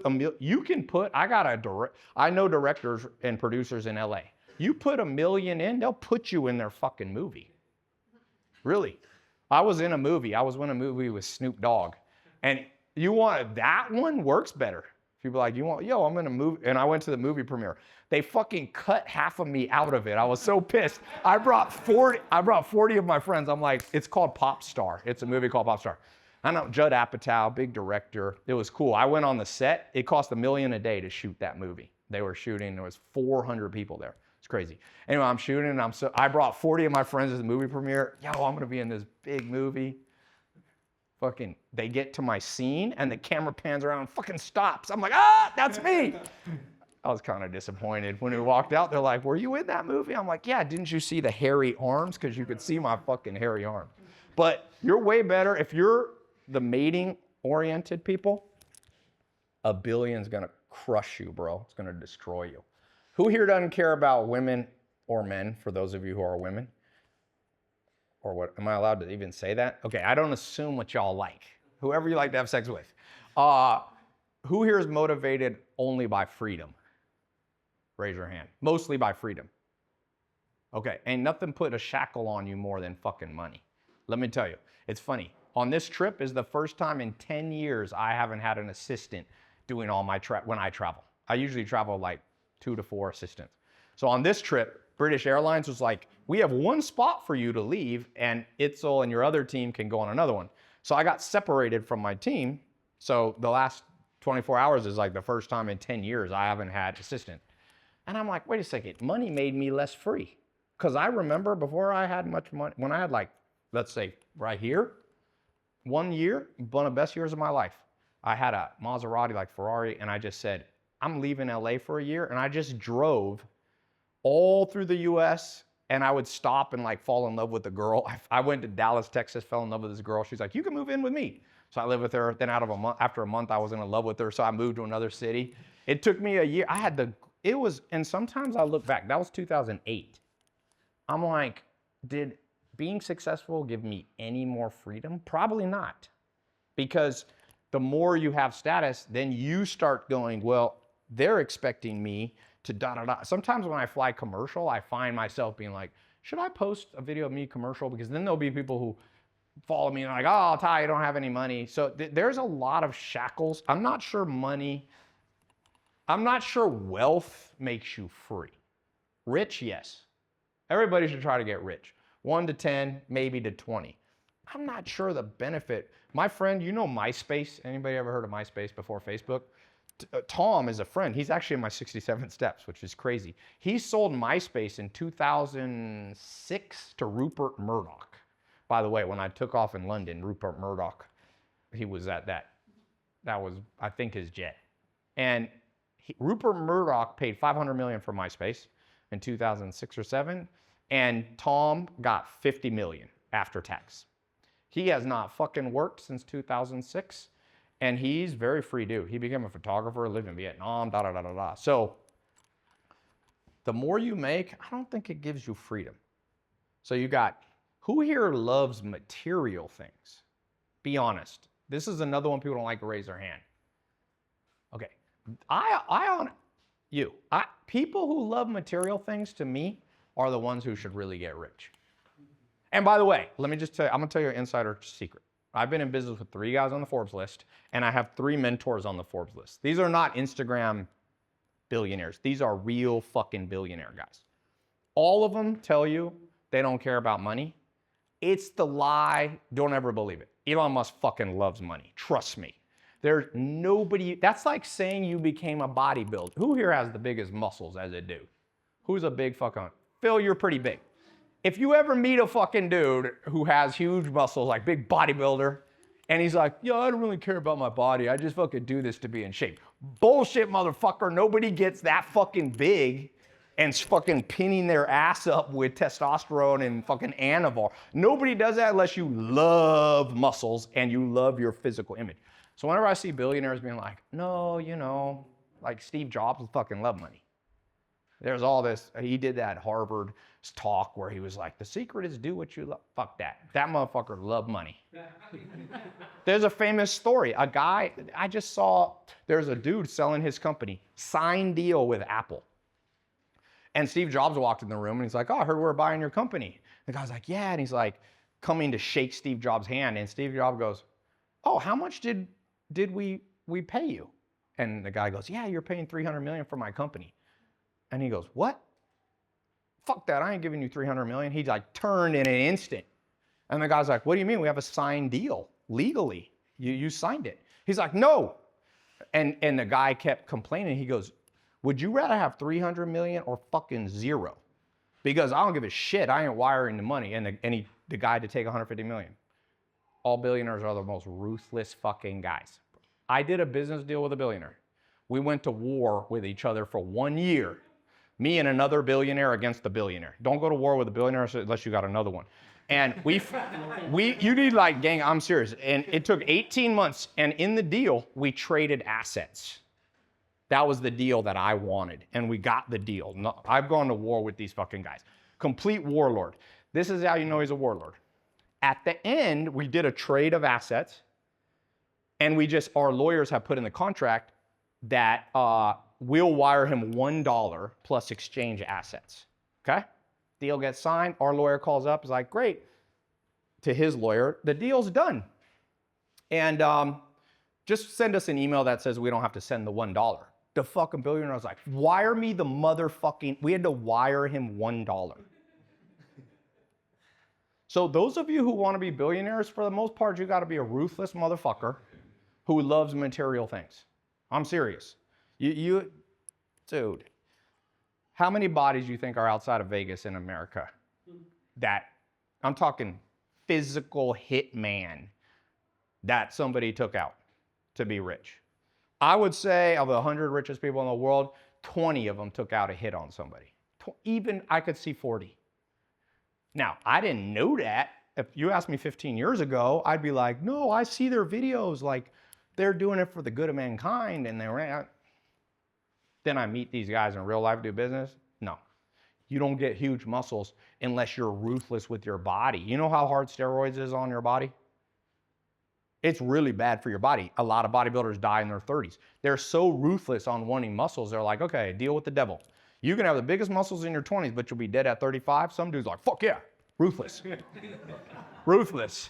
know directors and producers in LA. You put $1 million in, they'll put you in their fucking movie. Really. I was in a movie with Snoop Dogg. And that one works better. People are like, I'm in a movie. And I went to the movie premiere. They fucking cut half of me out of it. I was so pissed. I brought 40 of my friends. I'm like, it's called Pop Star. It's a movie called Pop Star. I know Judd Apatow, big director. It was cool. I went on the set. It cost $1 million a day to shoot that movie. They were shooting. There was 400 people there. It's crazy. Anyway, I'm shooting, and I brought 40 of my friends to the movie premiere. I'm gonna be in this big movie. Fucking, they get to my scene, and the camera pans around and fucking stops. I'm like, that's me. I was kind of disappointed. When we walked out, they're like, were you in that movie? I'm like, yeah, didn't you see the hairy arms? Because you could see my fucking hairy arms. But you're way better. If you're the mating-oriented people, $1 billion's gonna crush you, bro. It's gonna destroy you. Who here doesn't care about women or men, for those of you who are women? Or what, am I allowed to even say that? Okay, I don't assume what y'all like. Whoever you like to have sex with. Who here is motivated only by freedom? Raise your hand. Mostly by freedom. Okay, ain't nothing put a shackle on you more than fucking money. Let me tell you, it's funny. On this trip is the first time in 10 years I haven't had an assistant doing all my when I travel. I usually travel like 2 to 4 assistants. So on this trip, British Airlines was like, we have one spot for you to leave, and Itzel and your other team can go on another one. So I got separated from my team. So the last 24 hours is like the first time in 10 years I haven't had assistant. And I'm like, wait a second, money made me less free. Because I remember before I had much money, when I had like, let's say right here, 1 year, one of the best years of my life. I had a Maserati like Ferrari, and I just said, I'm leaving LA for a year, and I just drove all through the US, and I would stop and like fall in love with a girl. I went to Dallas, Texas, fell in love with this girl. She's like, you can move in with me. So I lived with her. Then after a month, I was in love with her. So I moved to another city. It took me a year. And sometimes I look back, that was 2008. I'm like, did being successful give me any more freedom? Probably not. Because The more you have status, then you start going, well, they're expecting me to da-da-da. Sometimes when I fly commercial, I find myself being like, should I post a video of me commercial? Because then there'll be people who follow me and like, oh, Tai, you don't have any money. So there's a lot of shackles. I'm not sure wealth makes you free. Rich, yes. Everybody should try to get rich. 1 to 10, maybe to 20. I'm not sure the benefit. My friend, you know MySpace? Anybody ever heard of MySpace before Facebook? Tom is a friend. He's actually in my 67 steps, which is crazy. He sold MySpace in 2006 to Rupert Murdoch. By the way, when I took off in London, Rupert Murdoch, he was at that. That was, I think, his jet. And Rupert Murdoch paid $500 million for MySpace in 2006 or 7, and Tom got $50 million after tax. He has not fucking worked since 2006, and he's very free dude. He became a photographer, lived in Vietnam, da-da-da-da-da. So the more you make, I don't think it gives you freedom. So you got, who here loves material things? Be honest. This is another one people don't like to raise their hand. Okay, people who love material things to me are the ones who should really get rich. And by the way, let me just tell you, I'm gonna tell you an insider secret. I've been in business with 3 guys on the Forbes list, and I have 3 mentors on the Forbes list. These are not Instagram billionaires. These are real fucking billionaire guys. All of them tell you they don't care about money. It's the lie. Don't ever believe it. Elon Musk fucking loves money. Trust me. There's nobody, that's like saying you became a bodybuilder. Who here has the biggest muscles as a dude? Who's a big fucking, Phil, you're pretty big. If you ever meet a fucking dude who has huge muscles, like big bodybuilder, and he's like, yo, I don't really care about my body. I just fucking do this to be in shape. Bullshit, motherfucker. Nobody gets that fucking big and fucking pinning their ass up with testosterone and fucking Anavar. Nobody does that unless you love muscles and you love your physical image. So whenever I see billionaires being like, no, you know, like Steve Jobs will fucking love money. There's all this, he did that Harvard talk where he was like, the secret is do what you love. Fuck that. That motherfucker loved money. There's a famous story. A guy, I just saw, there's a dude selling his company, signed deal with Apple. And Steve Jobs walked in the room and he's like, oh, I heard we're buying your company. The guy's like, yeah. And he's like coming to shake Steve Jobs' hand. And Steve Jobs goes, oh, how much did we pay you? And the guy goes, yeah, you're paying $300 million for my company. And he goes, what? Fuck that, I ain't giving you $300 million. He's like turned in an instant. And the guy's like, what do you mean? We have a signed deal legally. You signed it. He's like, no. And the guy kept complaining. He goes, would you rather have $300 million or fucking zero? Because I don't give a shit. I ain't wiring the money. And the guy to take $150 million. All billionaires are the most ruthless fucking guys. I did a business deal with a billionaire. We went to war with each other for 1 year. Me and another billionaire against the billionaire. Don't go to war with a billionaire unless you got another one. And you need like, gang, I'm serious. And it took 18 months. And in the deal, we traded assets. That was the deal that I wanted. And we got the deal. No, I've gone to war with these fucking guys. Complete warlord. This is how you know he's a warlord. At the end, we did a trade of assets. And our lawyers have put in the contract that we'll wire him $1 plus exchange assets. Okay? Deal gets signed. Our lawyer calls up. Is like, great. To his lawyer, the deal's done. And just send us an email that says we don't have to send the $1. The fucking billionaire was like, wire me the motherfucking, we had to wire him $1. So those of you who want to be billionaires, for the most part, you got to be a ruthless motherfucker who loves material things. I'm serious. Dude, how many bodies do you think are outside of Vegas in America? That, I'm talking physical hitman that somebody took out to be rich. I would say of the 100 richest people in the world, 20 of them took out a hit on somebody. Even I could see 40. Now, I didn't know that. If you asked me 15 years ago, I'd be like, no, I see their videos, like they're doing it for the good of mankind. And then I meet these guys in real life, do business. No, you don't get huge muscles unless you're ruthless with your body. You know how hard steroids is on your body? It's really bad for your body. A lot of bodybuilders die in their 30s. They're so ruthless on wanting muscles. They're like, okay, deal with the devil. You can have the biggest muscles in your 20s, but you'll be dead at 35. Some dude's like, fuck yeah, ruthless. Ruthless.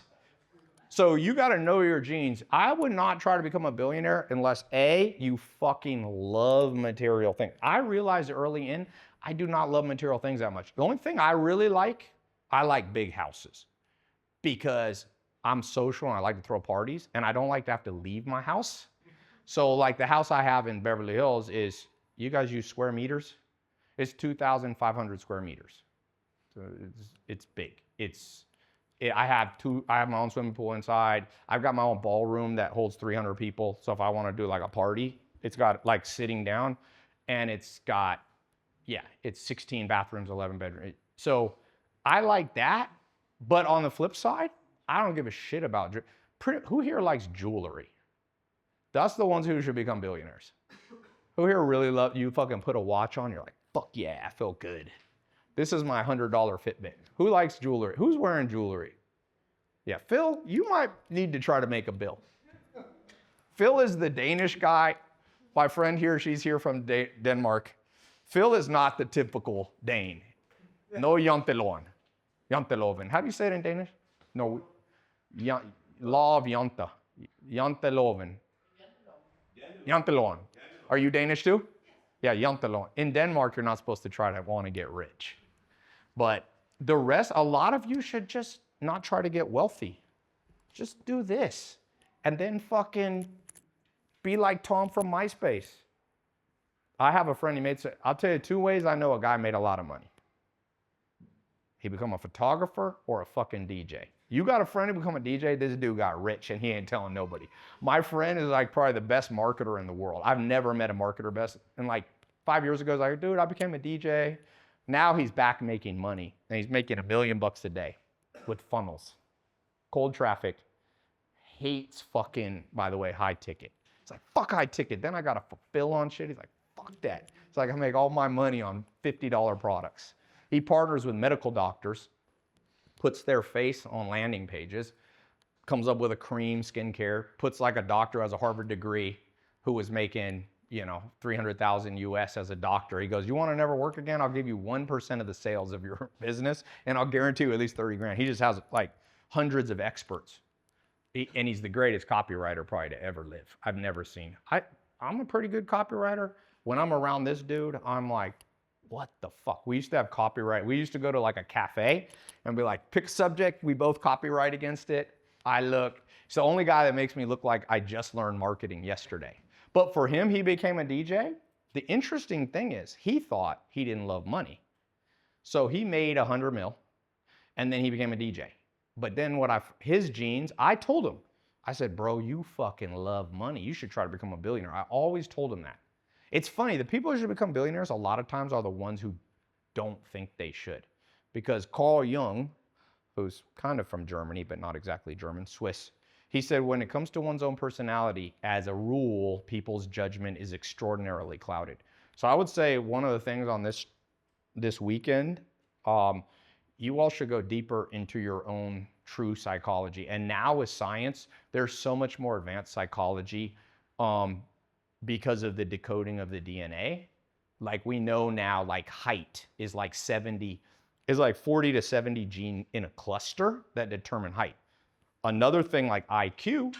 So you got to know your genes. I would not try to become a billionaire unless A, you fucking love material things. I realized early in, I do not love material things that much. The only thing I really like, I like big houses because I'm social and I like to throw parties and I don't like to have to leave my house. So like the house I have in Beverly Hills is, you guys use square meters? It's 2,500 square meters. So it's big. I have my own swimming pool inside. I've got my own ballroom that holds 300 people. So if I want to do like a party, it's got like sitting down and it's got, yeah, it's 16 bathrooms, 11 bedrooms. So I like that. But on the flip side, I don't give a shit about, who here likes jewelry? That's the ones who should become billionaires. Who here really love, you fucking put a watch on, you're like, fuck yeah, I feel good. This is my $100 Fitbit. Who likes jewelry? Who's wearing jewelry? Yeah, Phil, you might need to try to make a bill. Phil is the Danish guy. My friend here, she's here from Denmark. Phil is not the typical Dane. No jantelon. Janteloven. How do you say it in Danish? No, law of janta. Janteloven. Jantelon. Are you Danish too? Yeah, jantelon. In Denmark, you're not supposed to try to want to get rich. But the rest, a lot of you should just not try to get wealthy. Just do this. And then fucking be like Tom from MySpace. I have a friend, I'll tell you 2 ways I know a guy made a lot of money. He become a photographer or a fucking DJ. You got a friend who become a DJ, this dude got rich and he ain't telling nobody. My friend is like probably the best marketer in the world. I've never met a marketer best. And like 5 years ago, I was like, dude, I became a DJ. Now he's back making money and he's making $1 million a day with funnels. Cold traffic. Hates fucking, by the way, high ticket. It's like, fuck high ticket. Then I got to fulfill on shit. He's like, fuck that. It's like I make all my money on $50 products. He partners with medical doctors, puts their face on landing pages, comes up with a cream, skincare, puts like a doctor who has a Harvard degree who was making, you know, 300,000 US as a doctor. He goes, you want to never work again? I'll give you 1% of the sales of your business and I'll guarantee you at least 30 grand. He just has like hundreds of experts. And he's the greatest copywriter probably to ever live. I've never seen. I'm a pretty good copywriter. When I'm around this dude, I'm like, what the fuck? We used to have copyright. We used to go to like a cafe and be like, pick a subject. We both copyright against it. It's the only guy that makes me look like I just learned marketing yesterday. But for him, he became a DJ. The interesting thing is he thought he didn't love money. So he made 100 mil and then he became a DJ. But then his genes, I told him, I said, bro, you fucking love money. You should try to become a billionaire. I always told him that. It's funny, the people who should become billionaires a lot of times are the ones who don't think they should. Because Carl Jung, who's kind of from Germany, but not exactly German, Swiss, he said when it comes to one's own personality, as a rule, people's judgment is extraordinarily clouded. So I would say one of the things on this weekend, you all should go deeper into your own true psychology. And now with science, there's so much more advanced psychology because of the decoding of the DNA. Like we know now, like height is like 40 to 70 gene in a cluster that determine height. Another thing like IQ,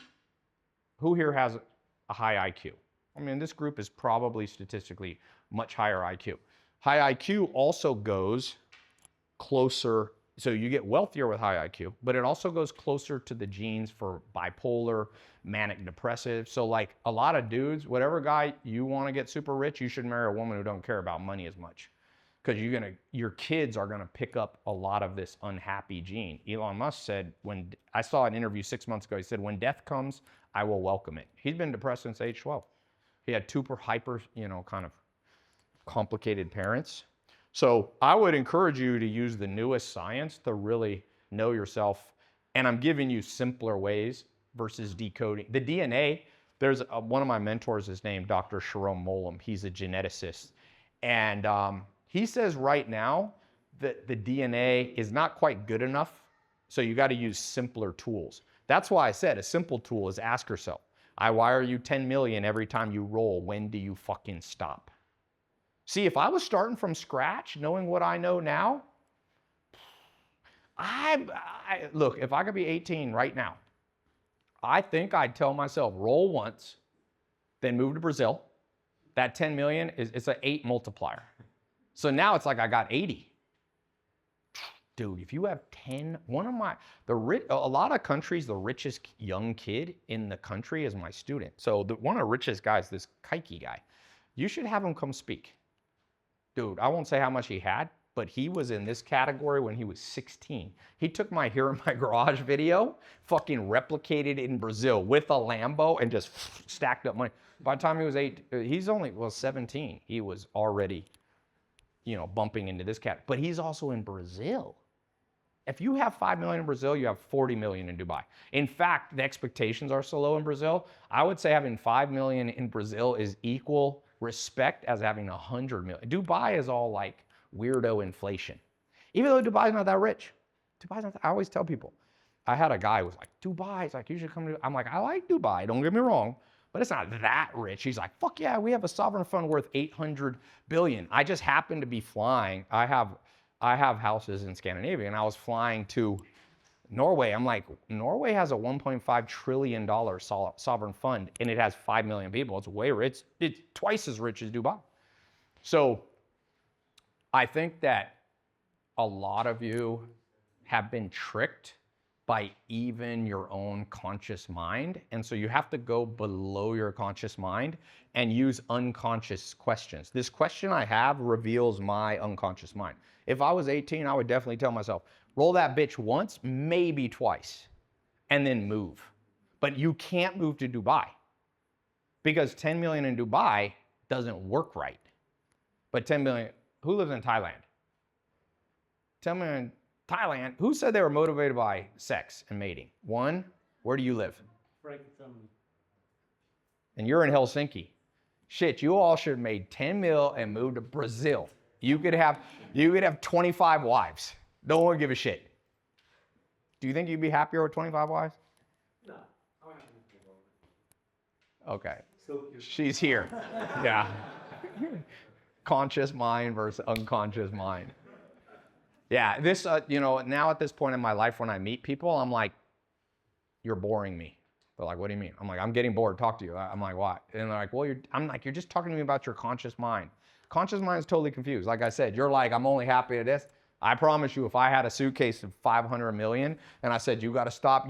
who here has a high IQ? I mean, this group is probably statistically much higher IQ. High IQ also goes closer, so you get wealthier with high IQ, but it also goes closer to the genes for bipolar, manic depressive. So like a lot of dudes, whatever guy you want to get super rich, you should marry a woman who don't care about money as much. Because your kids are gonna pick up a lot of this unhappy gene. Elon Musk said, when I saw an interview 6 months ago, he said, when death comes, I will welcome it. He's been depressed since age 12. He had hyper, kind of complicated parents. So I would encourage you to use the newest science to really know yourself. And I'm giving you simpler ways versus decoding. The DNA, there's one of my mentors is named Dr. Sharon Molam. He's a geneticist. And he says right now that the DNA is not quite good enough. So you got to use simpler tools. That's why I said a simple tool is ask yourself, I wire you 10 million every time you roll. When do you fucking stop? See, if I was starting from scratch, knowing what I know now, look, if I could be 18 right now, I think I'd tell myself, roll once, then move to Brazil. That 10 million it's an 8 multiplier. So now it's like I got 80. Dude, if you have 10, a lot of countries, the richest young kid in the country is my student. So one of the richest guys, this Kaiki guy, you should have him come speak. Dude, I won't say how much he had, but he was in this category when he was 16. He took my Here in My Garage video, fucking replicated it in Brazil with a Lambo and just stacked up money. By the time he was 17. He was already, bumping into this category. But he's also in Brazil. If you have 5 million in Brazil, you have 40 million in Dubai. In fact, the expectations are so low in Brazil. I would say having 5 million in Brazil is equal respect as having 100 million. Dubai is all like weirdo inflation. Even though Dubai's not that rich. I always tell people. I had a guy who was like, Dubai, it's like, you should come to, I'm like, I like Dubai, don't get me wrong, but it's not that rich. He's like, fuck yeah, we have a sovereign fund worth 800 billion. I just happen to be flying. I have houses in Scandinavia, and I was flying to Norway. I'm like, Norway has a $1.5 trillion sovereign fund, and it has 5 million people. It's way rich. It's twice as rich as Dubai. So I think that a lot of you have been tricked by even your own conscious mind. And so you have to go below your conscious mind and use unconscious questions. This question I have reveals my unconscious mind. If I was 18, I would definitely tell myself, roll that bitch once, maybe twice, and then move. But you can't move to Dubai because 10 million in Dubai doesn't work right. But 10 million, who lives in Thailand? 10 million in Thailand, who said they were motivated by sex and mating? One, where do you live? And you're in Helsinki. Shit, you all should have made 10 mil and moved to Brazil. You could have 25 wives. No one would give a shit. Do you think you'd be happier with 25 wives? No. I want to Okay. So She's here. Yeah. Conscious mind versus unconscious mind. Yeah, this, now at this point in my life when I meet people, I'm like, you're boring me. They're like, what do you mean? I'm like, I'm getting bored. Talk to you. I'm like, why? And they're like, well, you're just talking to me about your conscious mind. Conscious mind is totally confused. Like I said, you're like, I'm only happy at this. I promise you, if I had a suitcase of 500 million and I said, you got to stop,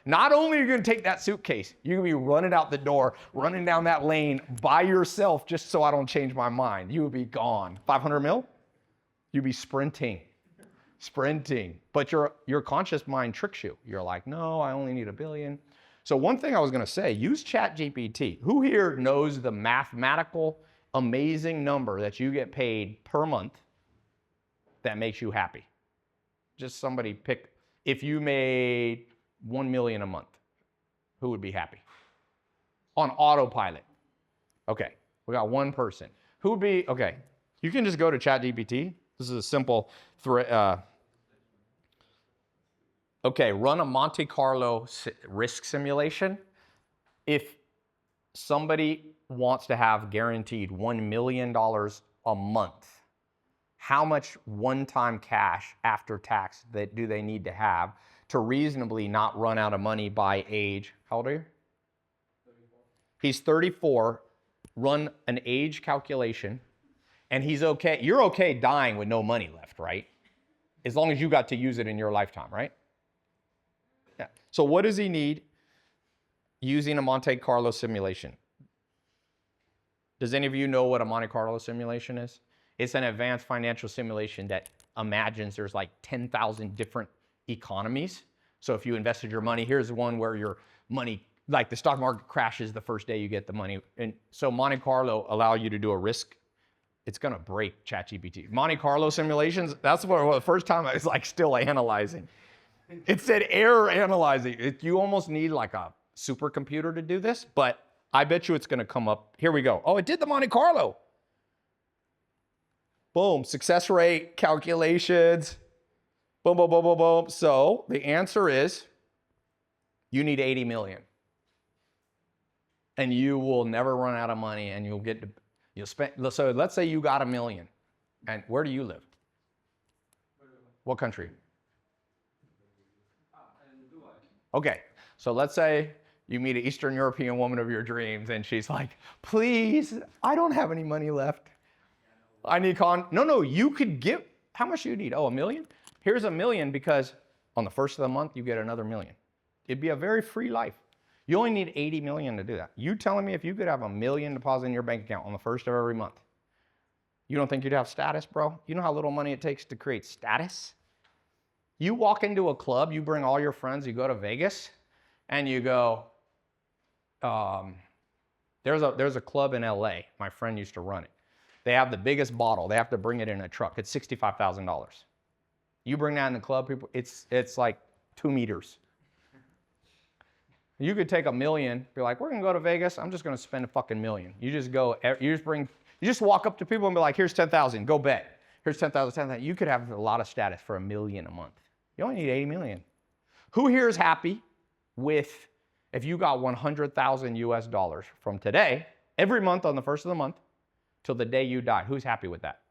not only are you going to take that suitcase, you're going to be running out the door, running down that lane by yourself just so I don't change my mind. You would be gone. 500 mil? You'd be sprinting. But your conscious mind tricks you. You're like, no, I only need $1 billion. So one thing I was going to say, use ChatGPT. Who here knows the mathematical amazing number that you get paid per month that makes you happy? Just somebody pick. If you made 1 million a month, who would be happy? On autopilot. Okay, we got one person. Who would be, okay, you can just go to ChatGPT. This is a simple okay, run a Monte Carlo risk simulation. If somebody wants to have guaranteed $1 million a month, how much one-time cash after tax do they need to have to reasonably not run out of money by age? How old are you? 34. He's 34. Run an age calculation, and he's okay. You're okay dying with no money left, right? As long as you got to use it in your lifetime, right? Yeah. So what does he need using a Monte Carlo simulation? Does any of you know what a Monte Carlo simulation is? It's an advanced financial simulation that imagines there's like 10,000 different economies. So if you invested your money, here's one where your money, like the stock market crashes the first day you get the money. And so Monte Carlo allow you to do a risk. It's gonna break ChatGPT. Monte Carlo simulations, that's what the first time I was like still analyzing. It said error analyzing. You almost need like a supercomputer to do this, but I bet you it's gonna come up. Here we go. Oh, it did the Monte Carlo. Boom, success rate, calculations. Boom, boom, boom, boom, boom. So the answer is You need 80 million. And you will never run out of money, and you'll spend, so let's say you got $1 million. And where do you live? What country? Okay, so let's say you meet an Eastern European woman of your dreams, and she's like, please, I don't have any money left. I need No, you could give, how much do you need? Oh, $1 million? Here's $1 million because on the first of the month, you get another $1 million. It'd be a very free life. You only need 80 million to do that. You telling me if you could have $1 million deposited in your bank account on the first of every month, you don't think you'd have status, bro? You know how little money it takes to create status? You walk into a club, you bring all your friends, you go to Vegas, and you go, there's a club in LA. My friend used to run it. They have the biggest bottle. They have to bring it in a truck. It's $65,000. You bring that in the club, people, it's like 2 meters. You could take $1 million, be like, we're gonna go to Vegas. I'm just gonna spend a fucking $1 million. You just walk up to people and be like, here's 10,000, go bet. Here's 10,000, 10,000. You could have a lot of status for $1 million a month. You only need 80 million. Who here is happy with, if you got 100,000 US dollars from today, every month on the first of the month, till the day you die? Who's happy with that?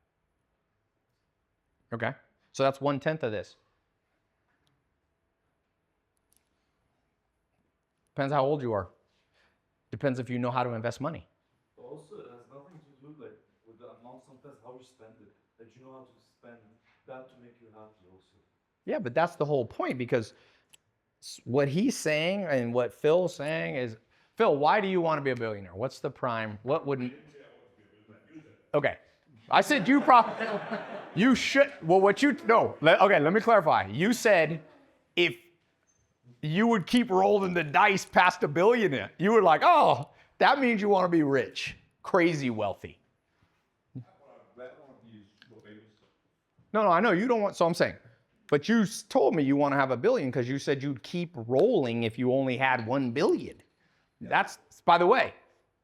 Okay, so that's 1/10 of this. Depends how old you are. Depends if you know how to invest money. Also, it has nothing to do like with the amount, sometimes how you spend it. That you know how to spend that to make you happy also. Yeah, but that's the whole point, because what he's saying and what Phil's saying is, Phil, why do you want to be a billionaire? What's the prime? What wouldn't? Okay, I said you should. Well, let me clarify. You said if you would keep rolling the dice past $1 billion, you were like, oh, that means you want to be rich, crazy wealthy. No, I know you don't want. So I'm saying. But you told me you want to have $1 billion because you said you'd keep rolling if you only had $1 billion. That's, by the way,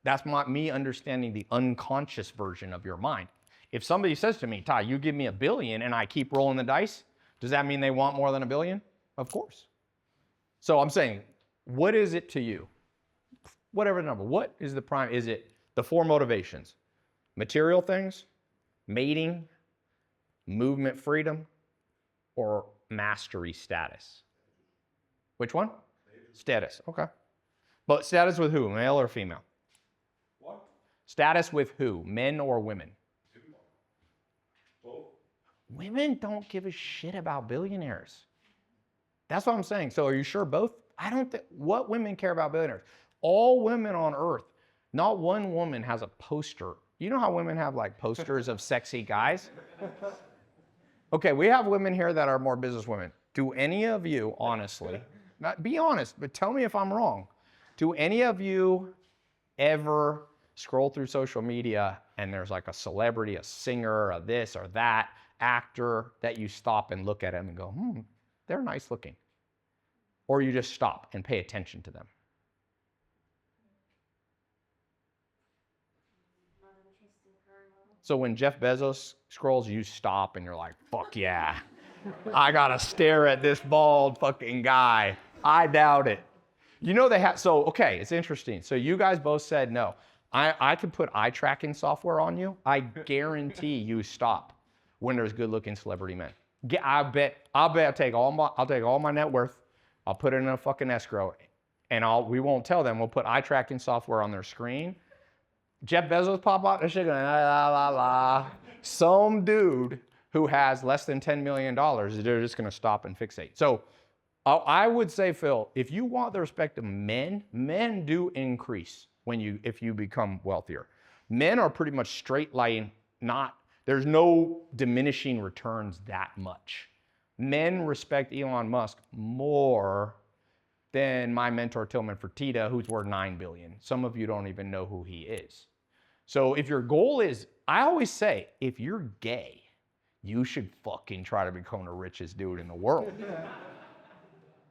that's me understanding the unconscious version of your mind. If somebody says to me, Tai, you give me $1 billion and I keep rolling the dice, does that mean they want more than $1 billion? Of course. So I'm saying, what is it to you? Whatever the number, what is the prime? Is it the 4 motivations? Material things, mating, movement freedom, or mastery status? Which one? Status, okay. But status with who, male or female? What? Status with who, men or women? Both. Women don't give a shit about billionaires. That's what I'm saying. So are you sure both? I don't think, what women care about billionaires? All women on earth, not one woman has a poster. You know how women have like posters of sexy guys? Okay, we have women here that are more business women. Do any of you, honestly, be honest, but tell me if I'm wrong. Do any of you ever scroll through social media and there's like a celebrity, a singer, a this or that actor that you stop and look at them and go, they're nice looking? Or you just stop and pay attention to them? So when Jeff Bezos scrolls, you stop and you're like, fuck yeah. I gotta stare at this bald fucking guy. I doubt it. You know they have, so okay, it's interesting. So you guys both said no. I could put eye tracking software on you. I guarantee you stop when there's good looking celebrity men. I'll take all my net worth, I'll put it in a fucking escrow, and we won't tell them. We'll put eye tracking software on their screen. Jeff Bezos pop out, they're going la la la. Some dude who has less than $10 million, they're just gonna stop and fixate. So I would say, Phil, if you want the respect of men, men do increase if you become wealthier. Men are pretty much straight line, there's no diminishing returns that much. Men respect Elon Musk more than my mentor Tillman Fertitta, who's worth $9 billion. Some of you don't even know who he is. So if your goal is, I always say, if you're gay, you should fucking try to become the richest dude in the world.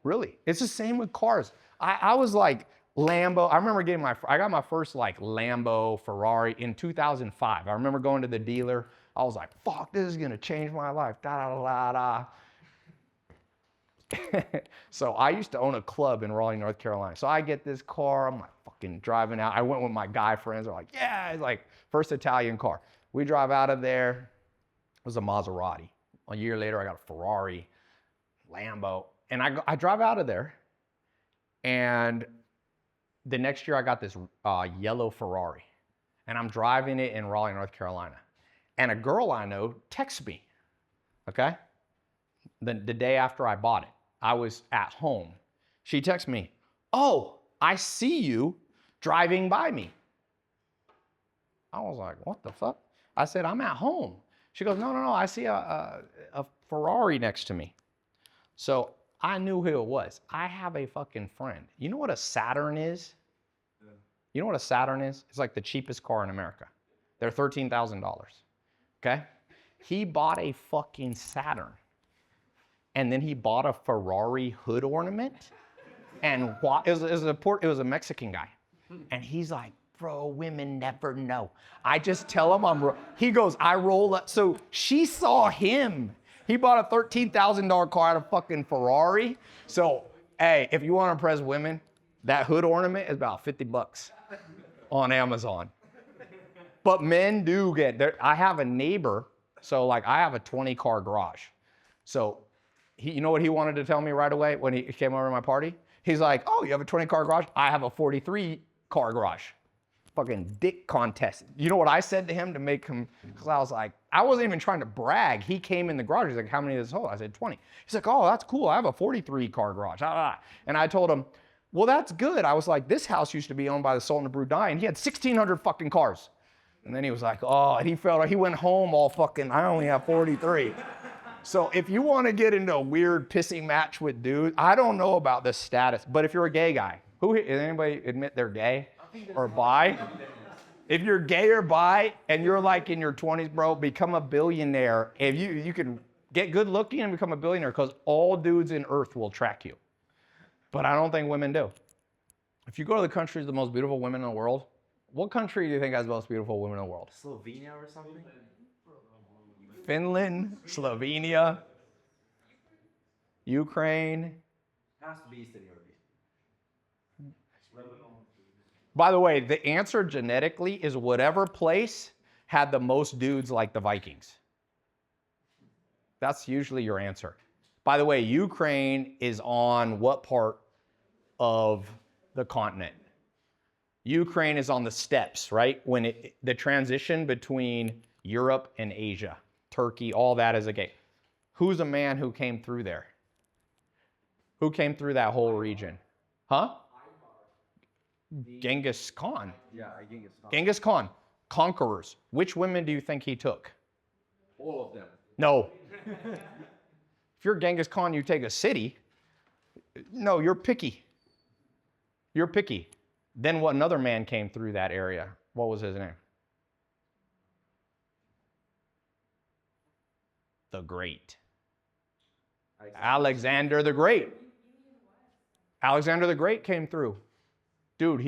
Really, it's the same with cars. I was like Lambo. I remember I got my first like Lambo Ferrari in 2005. I remember going to the dealer. I was like, fuck, this is gonna change my life. Da da da da. So I used to own a club in Raleigh, North Carolina. So I get this car, I'm like fucking driving out. I went with my guy friends. They're like, yeah, it's like first Italian car. We drive out of there. It was a Maserati. A year later, I got a Ferrari, Lambo. And I drive out of there. And the next year I got this yellow Ferrari. And I'm driving it in Raleigh, North Carolina. And a girl I know texts me, okay? The day after I bought it. I was at home. She texts me, oh, I see you driving by me. I was like, what the fuck? I said, I'm at home. She goes, no, I see a Ferrari next to me. So I knew who it was. I have a fucking friend. You know what a Saturn is? Yeah. You know what a Saturn is? It's like the cheapest car in America. They're $13,000, okay? He bought a fucking Saturn. And then he bought a Ferrari hood ornament. And it was a Mexican guy. And he's like, bro, women never know. I just tell him he goes, I roll up. So she saw him. He bought a $13,000 car out of fucking Ferrari. So, hey, if you want to impress women, that hood ornament is about $50 on Amazon. But men do get there. I have a neighbor. So like I have a 20-car garage. So you know what he wanted to tell me right away when he came over to my party? He's like, oh, you have a 20-car garage? I have a 43-car garage. Fucking dick contest. You know what I said to him to make him, because I was like, I wasn't even trying to brag. He came in the garage. He's like, how many does this hold? I said, 20. He's like, oh, that's cool. I have a 43-car garage. And I told him, well, that's good. I was like, this house used to be owned by the Sultan of Brunei, and he had 1,600 fucking cars. And then he was like, oh, and he went home all fucking, I only have 43. So if you want to get into a weird pissing match with dudes, I don't know about the status, but if you're a gay guy, does anybody admit they're gay or bi? If you're gay or bi and you're like in your 20s, bro, become a billionaire. If you can get good looking and become a billionaire, because all dudes in earth will track you. But I don't think women do. If you go to the countries with the most beautiful women in the world, what country do you think has the most beautiful women in the world? Slovenia or something? Finland, Slovenia, Ukraine. Has to be Eastern Europe. By the way, the answer genetically is whatever place had the most dudes like the Vikings. That's usually your answer. By the way, Ukraine is on what part of the continent? Ukraine is on the steppes, right? When the transition between Europe and Asia. Turkey, all that is a gay. Who's a man who came through there? Who came through that whole region? Huh? Genghis Khan. Yeah, Genghis Khan. Genghis Khan. Conquerors. Which women do you think he took? All of them. No. If you're Genghis Khan, you take a city. No, you're picky. You're picky. Then another man came through that area. What was his name? The Great. Alexander the Great. Alexander the Great came through. Dude,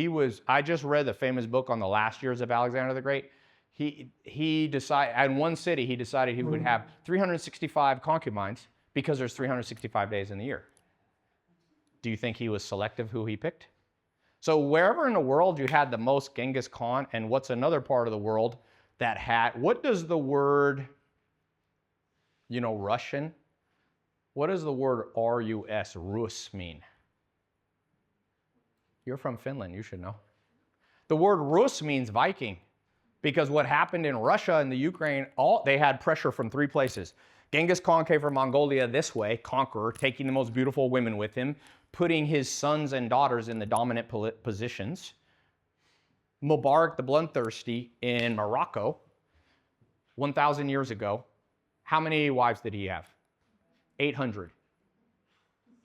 I just read the famous book on the last years of Alexander the Great. He decided, in one city, he decided he would have 365 concubines because there's 365 days in the year. Do you think he was selective who he picked? So wherever in the world you had the most Genghis Khan, and what's another part of the world that had, what does the word, Russian? What does the word R-U-S, Rus, mean? You're from Finland, you should know. The word Rus means Viking, because what happened in Russia and the Ukraine, they had pressure from three places. Genghis Khan came from Mongolia this way, conqueror, taking the most beautiful women with him, putting his sons and daughters in the dominant positions. Mubarak the Bloodthirsty in Morocco, 1,000 years ago, how many wives did he have? 800.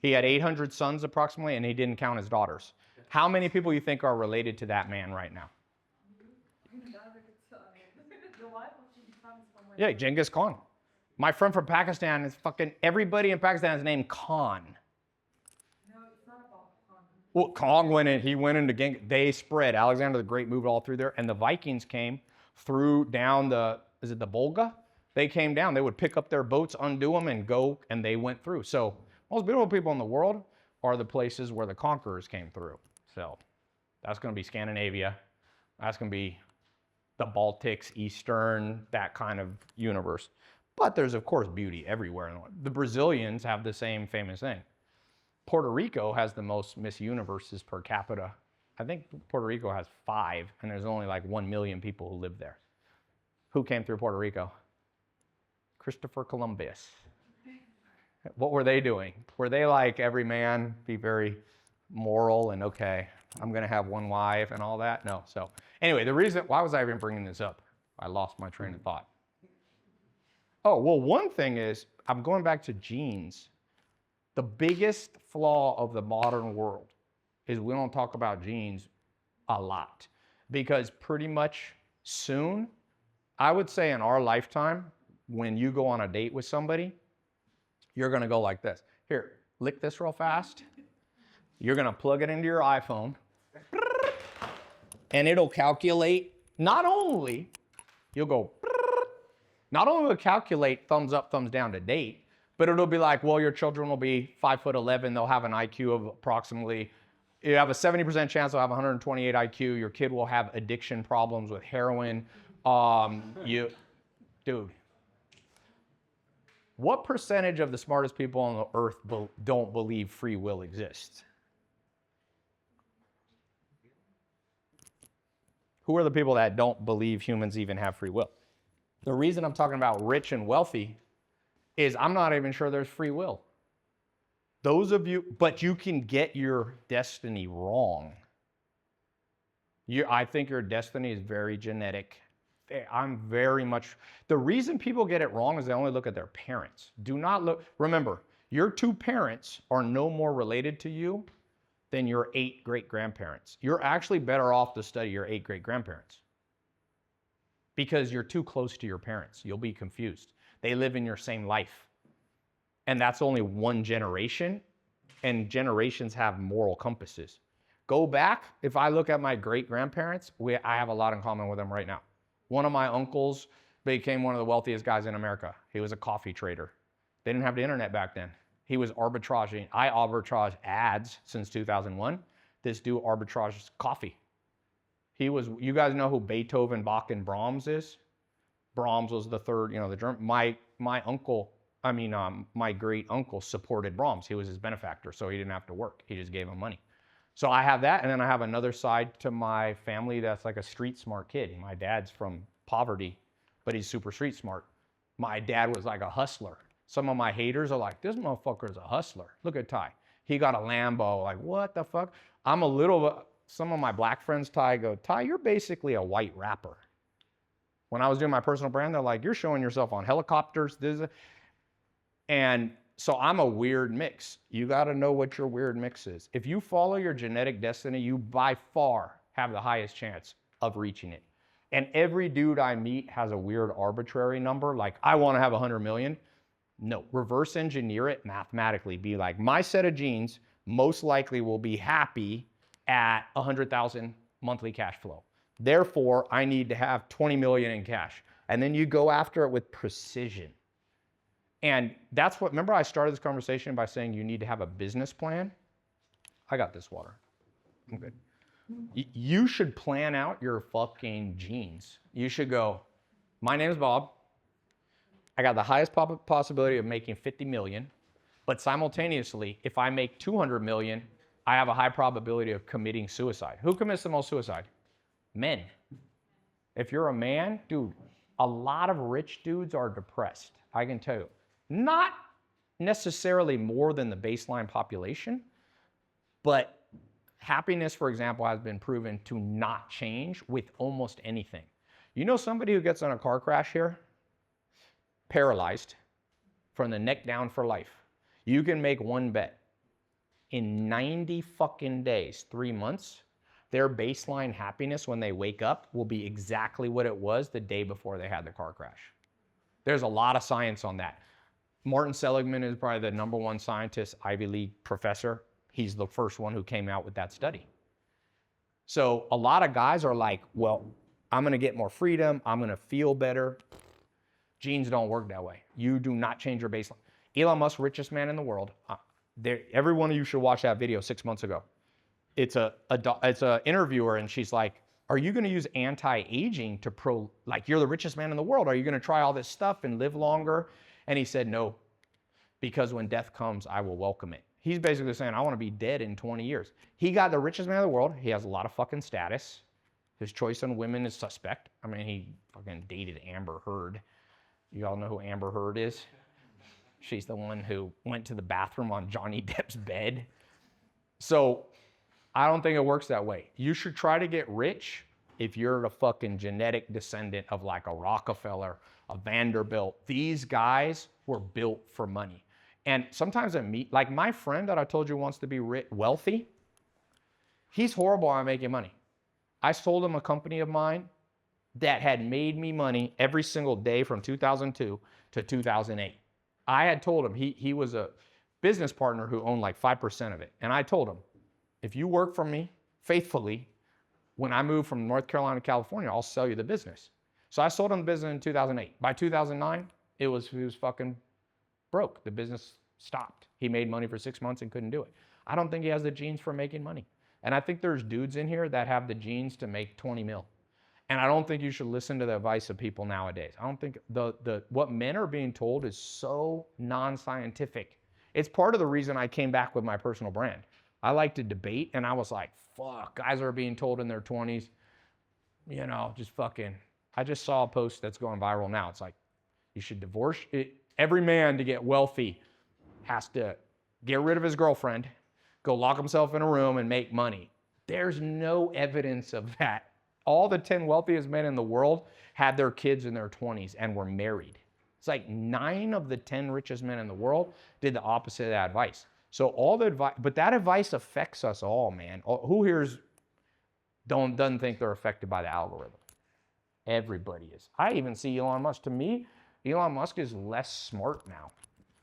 He had 800 sons approximately, and he didn't count his daughters. How many people you think are related to that man right now? Yeah, Genghis Khan. My friend from Pakistan is everybody in Pakistan is named Khan. No, it's not about Khan. Well, Khan went into Genghis. They spread. Alexander the Great moved all through there, and the Vikings came through down the Volga? They came down. They would pick up their boats, undo them, and go, and they went through. So Most beautiful people in the world are the places where the conquerors came through. So that's going to be Scandinavia. That's going to be the Baltics, Eastern, that kind of universe. But there's, of course, beauty everywhere in the world. The Brazilians have the same famous thing. Puerto Rico has the most Miss Universes per capita. I think Puerto Rico has 5, and there's only like 1 million people who live there. Who came through Puerto Rico? Christopher Columbus. What were they doing? Were they like every man be very moral and okay, I'm going to have one wife and all that? No. So anyway, the reason, why was I even bringing this up? I lost my train of thought. Oh, well, one thing is, I'm going back to genes. The biggest flaw of the modern world is we don't talk about genes a lot, because pretty much soon, I would say in our lifetime, when you go on a date with somebody, you're going to go like this. Here, lick this real fast. You're going to plug it into your iPhone, and it'll calculate, not only will it calculate thumbs up, thumbs down to date, but it'll be like, well, your children will be 5'11", they'll have an IQ of approximately, you have a 70% chance they'll have 128 IQ, your kid will have addiction problems with heroin. Dude, what percentage of the smartest people on the earth don't believe free will exists? Who are the people that don't believe humans even have free will? The reason I'm talking about rich and wealthy is I'm not even sure there's free will. Those of you, but you can get your destiny wrong. I think your destiny is very genetic. I'm very much, the reason people get it wrong is they only look at their parents. Do not look, remember, your 2 parents are no more related to you than your 8 great-grandparents. You're actually better off to study your 8 great-grandparents because you're too close to your parents. You'll be confused. They live in your same life. And that's only one generation, and generations have moral compasses. Go back, if I look at my great-grandparents, I have a lot in common with them right now. One of my uncles became one of the wealthiest guys in America. He was a coffee trader. They didn't have the internet back then. He was arbitraging. I arbitrage ads since 2001. This dude arbitrages coffee. You guys know who Beethoven, Bach, and Brahms is? Brahms was the third, the German. My great uncle supported Brahms. He was his benefactor, so he didn't have to work. He just gave him money. So I have that, and then I have another side to my family that's like a street smart kid. My dad's from poverty, but he's super street smart. My dad was like a hustler. Some of my haters are like, this motherfucker's a hustler. Look at Tai. He got a Lambo. Like, what the fuck? Some of my black friends, Tai, you're basically a white rapper. When I was doing my personal brand, they're like, you're showing yourself on helicopters. And so I'm a weird mix. You got to know what your weird mix is. If you follow your genetic destiny, you by far have the highest chance of reaching it. And every dude I meet has a weird arbitrary number, like I want to have 100 million. No, reverse engineer it mathematically. Be like, my set of genes most likely will be happy at 100,000 monthly cash flow. Therefore, I need to have 20 million in cash. And then you go after it with precision. And that's what, remember I started this conversation by saying you need to have a business plan? I got this water. I'm good. You should plan out your fucking genes. You should go, my name is Bob. I got the highest possibility of making 50 million, but simultaneously, if I make 200 million, I have a high probability of committing suicide. Who commits the most suicide? Men. If you're a man, dude, a lot of rich dudes are depressed. I can tell you. Not necessarily more than the baseline population, but happiness, for example, has been proven to not change with almost anything. You know somebody who gets in a car crash here? Paralyzed from the neck down for life. You can make one bet. In 90 fucking days, 3 months, their baseline happiness when they wake up will be exactly what it was the day before they had the car crash. There's a lot of science on that. Martin Seligman is probably the #1 scientist, Ivy League professor. He's the first one who came out with that study. So a lot of guys are like, well, I'm gonna get more freedom, I'm gonna feel better. Genes don't work that way. You do not change your baseline. Elon Musk, richest man in the world. Every one of you should watch that video 6 months ago. It's a interviewer, and she's like, are you going to use anti-aging to like, you're the richest man in the world. Are you going to try all this stuff and live longer? And he said, no, because when death comes, I will welcome it. He's basically saying, I want to be dead in 20 years. He got the richest man in the world. He has a lot of fucking status. His choice on women is suspect. I mean, he fucking dated Amber Heard. You all know who Amber Heard is? She's the one who went to the bathroom on Johnny Depp's bed. So I don't think it works that way. You should try to get rich if you're a fucking genetic descendant of like a Rockefeller, a Vanderbilt. These guys were built for money. And sometimes like my friend that I told you wants to be wealthy, he's horrible at making money. I sold him a company of mine that had made me money every single day from 2002 to 2008. I had told him, he was a business partner who owned like 5% of it. And I told him, if you work for me faithfully, when I moved from North Carolina to California, I'll sell you the business. So I sold him the business in 2008. By 2009, he was fucking broke. The business stopped. He made money for 6 months and couldn't do it. I don't think he has the genes for making money. And I think there's dudes in here that have the genes to make 20 mil. And I don't think you should listen to the advice of people nowadays. I don't think what men are being told is so non-scientific. It's part of the reason I came back with my personal brand. I like to debate, and I was like, fuck, guys are being told in their 20s, you know, just fucking. I just saw a post that's going viral now. It's like, you should divorce. Every man to get wealthy has to get rid of his girlfriend, go lock himself in a room and make money. There's no evidence of that. All the 10 wealthiest men in the world had their kids in their 20s and were married. It's like 9 of the 10 richest men in the world did the opposite of that advice. So all the advice, but that advice affects us all, man. Who here doesn't think they're affected by the algorithm? Everybody is. I even see Elon Musk. To me, Elon Musk is less smart now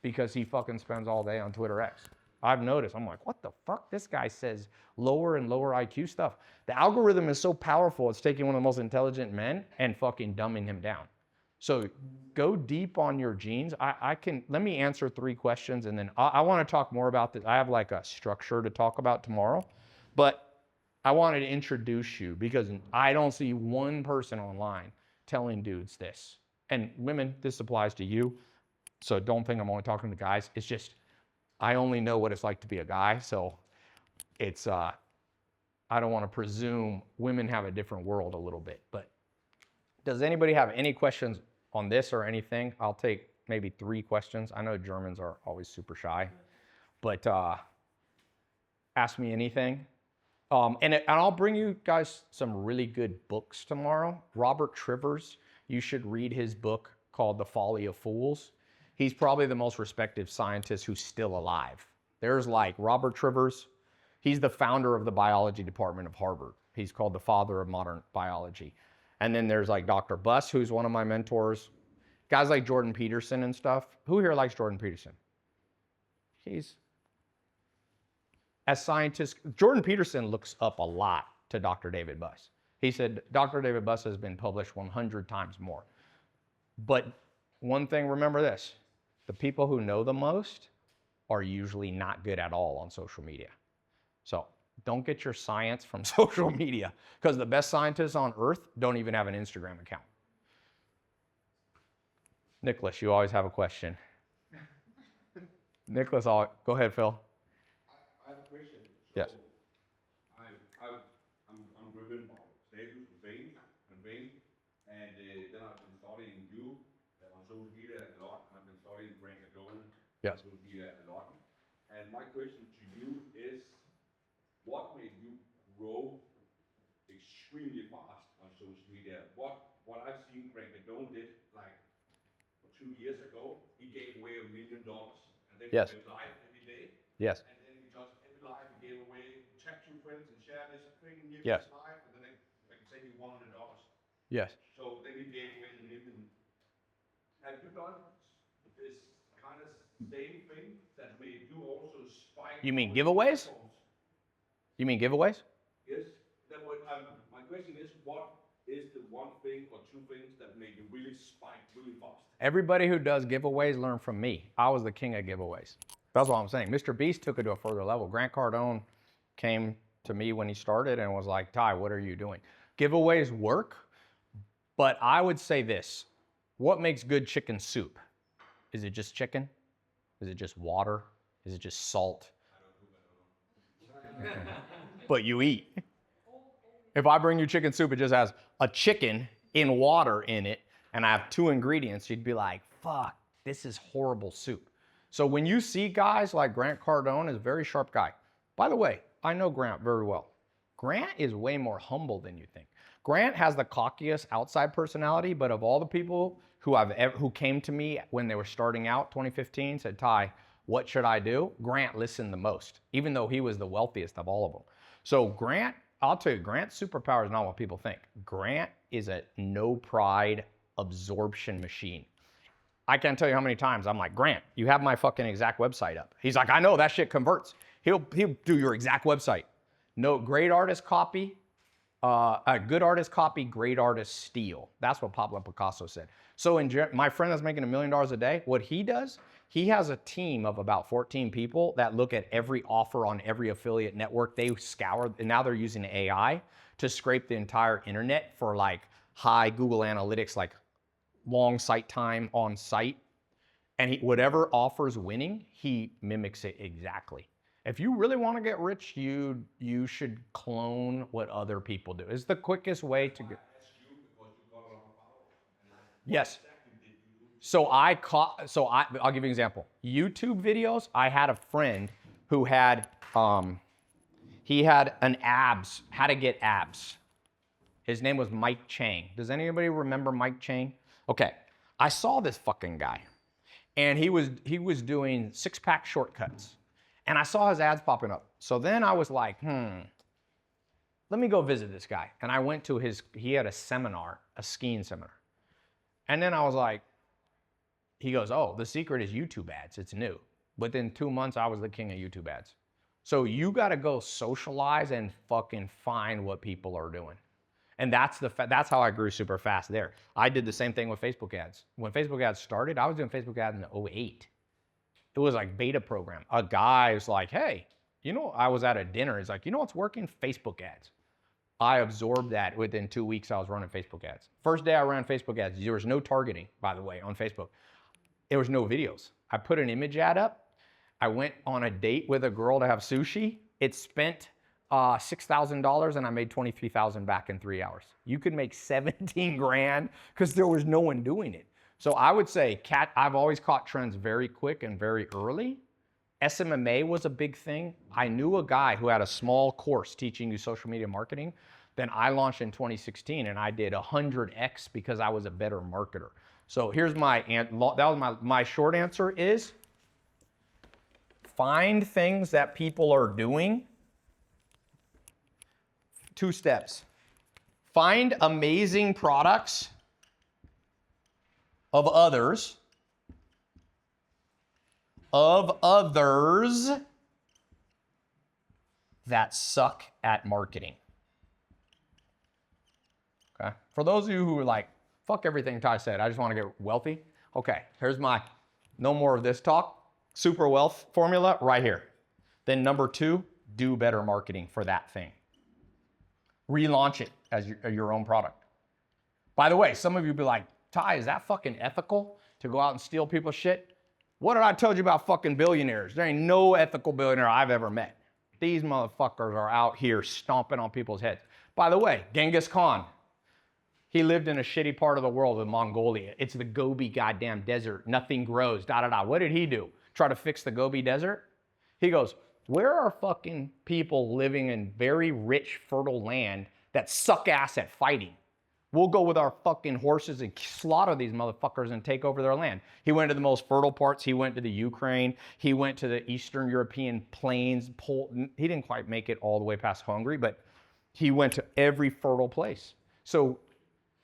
because he fucking spends all day on Twitter X. I've noticed. I'm like, what the fuck? This guy says lower and lower IQ stuff. The algorithm is so powerful, it's taking one of the most intelligent men and fucking dumbing him down. So go deep on your genes. Let me answer 3 questions, and then I want to talk more about this. I have like a structure to talk about tomorrow, but I wanted to introduce you because I don't see one person online telling dudes this. And women, this applies to you. So don't think I'm only talking to guys. It's just, I only know what it's like to be a guy. So it's, I don't want to presume women have a different world a little bit. But does anybody have any questions on this or anything? I'll take maybe 3 questions. I know Germans are always super shy, but ask me anything. And I'll bring you guys some really good books tomorrow. Robert Trivers, you should read his book called The Folly of Fools. He's probably the most respected scientist who's still alive. There's like Robert Trivers. He's the founder of the biology department of Harvard. He's called the father of modern biology. And then there's like Dr. Buss, who's one of my mentors. Guys like Jordan Peterson and stuff. Who here likes Jordan Peterson? As scientists, Jordan Peterson looks up a lot to Dr. David Buss. He said Dr. David Buss has been published 100 times more. But one thing, remember this, the people who know the most are usually not good at all on social media. So don't get your science from social media, because the best scientists on earth don't even have an Instagram account. Niklas, you always have a question. Niklas, go ahead, Phil. I have a question. Yes. I'm driven by status and fame, and then I've been studying you on social media a lot. I've been studying Grant Cardone Yes. on social media a lot. And my question to you is, what made you grow extremely fast on social media? What I've seen Grant Cardone did like 2 years ago, he gave away $1 million, and then Yes. he went live every day. Yes. And then he just every live he gave away, tag 2 friends and share this thing, and Yes. live, and then I can say he $100. Yes. So then he gave away the $1 million. Have you done this kind of same thing that made you also spike? You mean on the giveaways? platforms? You mean giveaways? Yes. My question is, what is the one thing or 2 things that made you really spike really fast? Everybody who does giveaways learn from me. I was the king of giveaways. That's what I'm saying. MrBeast took it to a further level. Grant Cardone came to me when he started and was like, Tai, what are you doing? Giveaways work, but I would say this. What makes good chicken soup? Is it just chicken? Is it just water? Is it just salt? But you eat. If I bring you chicken soup, it just has a chicken in water in it, and I have 2 ingredients, you'd be like, fuck, this is horrible soup. So when you see guys like Grant Cardone is a very sharp guy. By the way, I know Grant very well. Grant is way more humble than you think. Grant has the cockiest outside personality, but of all the people who came to me when they were starting out, 2015, said, Tai, what should I do? Grant listened the most, even though he was the wealthiest of all of them. So Grant, I'll tell you, Grant's superpower is not what people think. Grant is a no pride absorption machine. I can't tell you how many times I'm like, Grant, you have my fucking exact website up. He's like, I know, that shit converts. He'll do your exact website. No, great artist copy, a good artist copy, great artist steal. That's what Pablo Picasso said. So my friend that's making $1 million a day, what he does, he has a team of about 14 people that look at every offer on every affiliate network. They scour, and now they're using AI to scrape the entire internet for like high Google Analytics, like long site time on site. And whatever offer's winning, he mimics it exactly. If you really want to get rich, you should clone what other people do. It's the quickest way to get. Yes. So I'll give you an example. YouTube videos, I had a friend who had, he had an abs, how to get abs. His name was Mike Chang. Does anybody remember Mike Chang? Okay, I saw this fucking guy, and he was doing 6-pack shortcuts, and I saw his ads popping up. So then I was like, let me go visit this guy. And I went to he had a seminar, a skiing seminar. And then I was like, he goes, oh, the secret is YouTube ads. It's new. Within 2 months, I was the king of YouTube ads. So you got to go socialize and fucking find what people are doing. And that's how I grew super fast there. I did the same thing with Facebook ads. When Facebook ads started, I was doing Facebook ads in 2008. It was like beta program. A guy was like, hey, I was at a dinner. He's like, what's working? Facebook ads. I absorbed that. Within 2 weeks, I was running Facebook ads. First day I ran Facebook ads, there was no targeting, by the way, on Facebook. There was no videos. I put an image ad up. I went on a date with a girl to have sushi. It spent $6,000 and I made $23,000 back in 3 hours. You could make 17 grand because there was no one doing it. So I would say I've always caught trends very quick and very early. SMMA was a big thing. I knew a guy who had a small course teaching you social media marketing. Then I launched in 2016 and I did 100x because I was a better marketer. So here's my short answer is find things that people are doing. 2 steps. Find amazing products of others that suck at marketing. Okay? For those of you who are like, fuck everything Tai said, I just want to get wealthy. Okay, here's my no more of this talk. Super wealth formula right here. Then number 2, do better marketing for that thing. Relaunch it as your own product. By the way, some of you be like, Tai, is that fucking ethical to go out and steal people's shit? What did I tell you about fucking billionaires? There ain't no ethical billionaire I've ever met. These motherfuckers are out here stomping on people's heads. By the way, Genghis Khan, he lived in a shitty part of the world in Mongolia. It's the Gobi goddamn desert. Nothing grows, What did he do? Try to fix the Gobi desert? He goes, where are fucking people living in very rich, fertile land that suck ass at fighting? We'll go with our fucking horses and slaughter these motherfuckers and take over their land. He went to the most fertile parts. He went to the Ukraine. He went to the Eastern European plains. He didn't quite make it all the way past Hungary, but he went to every fertile place. So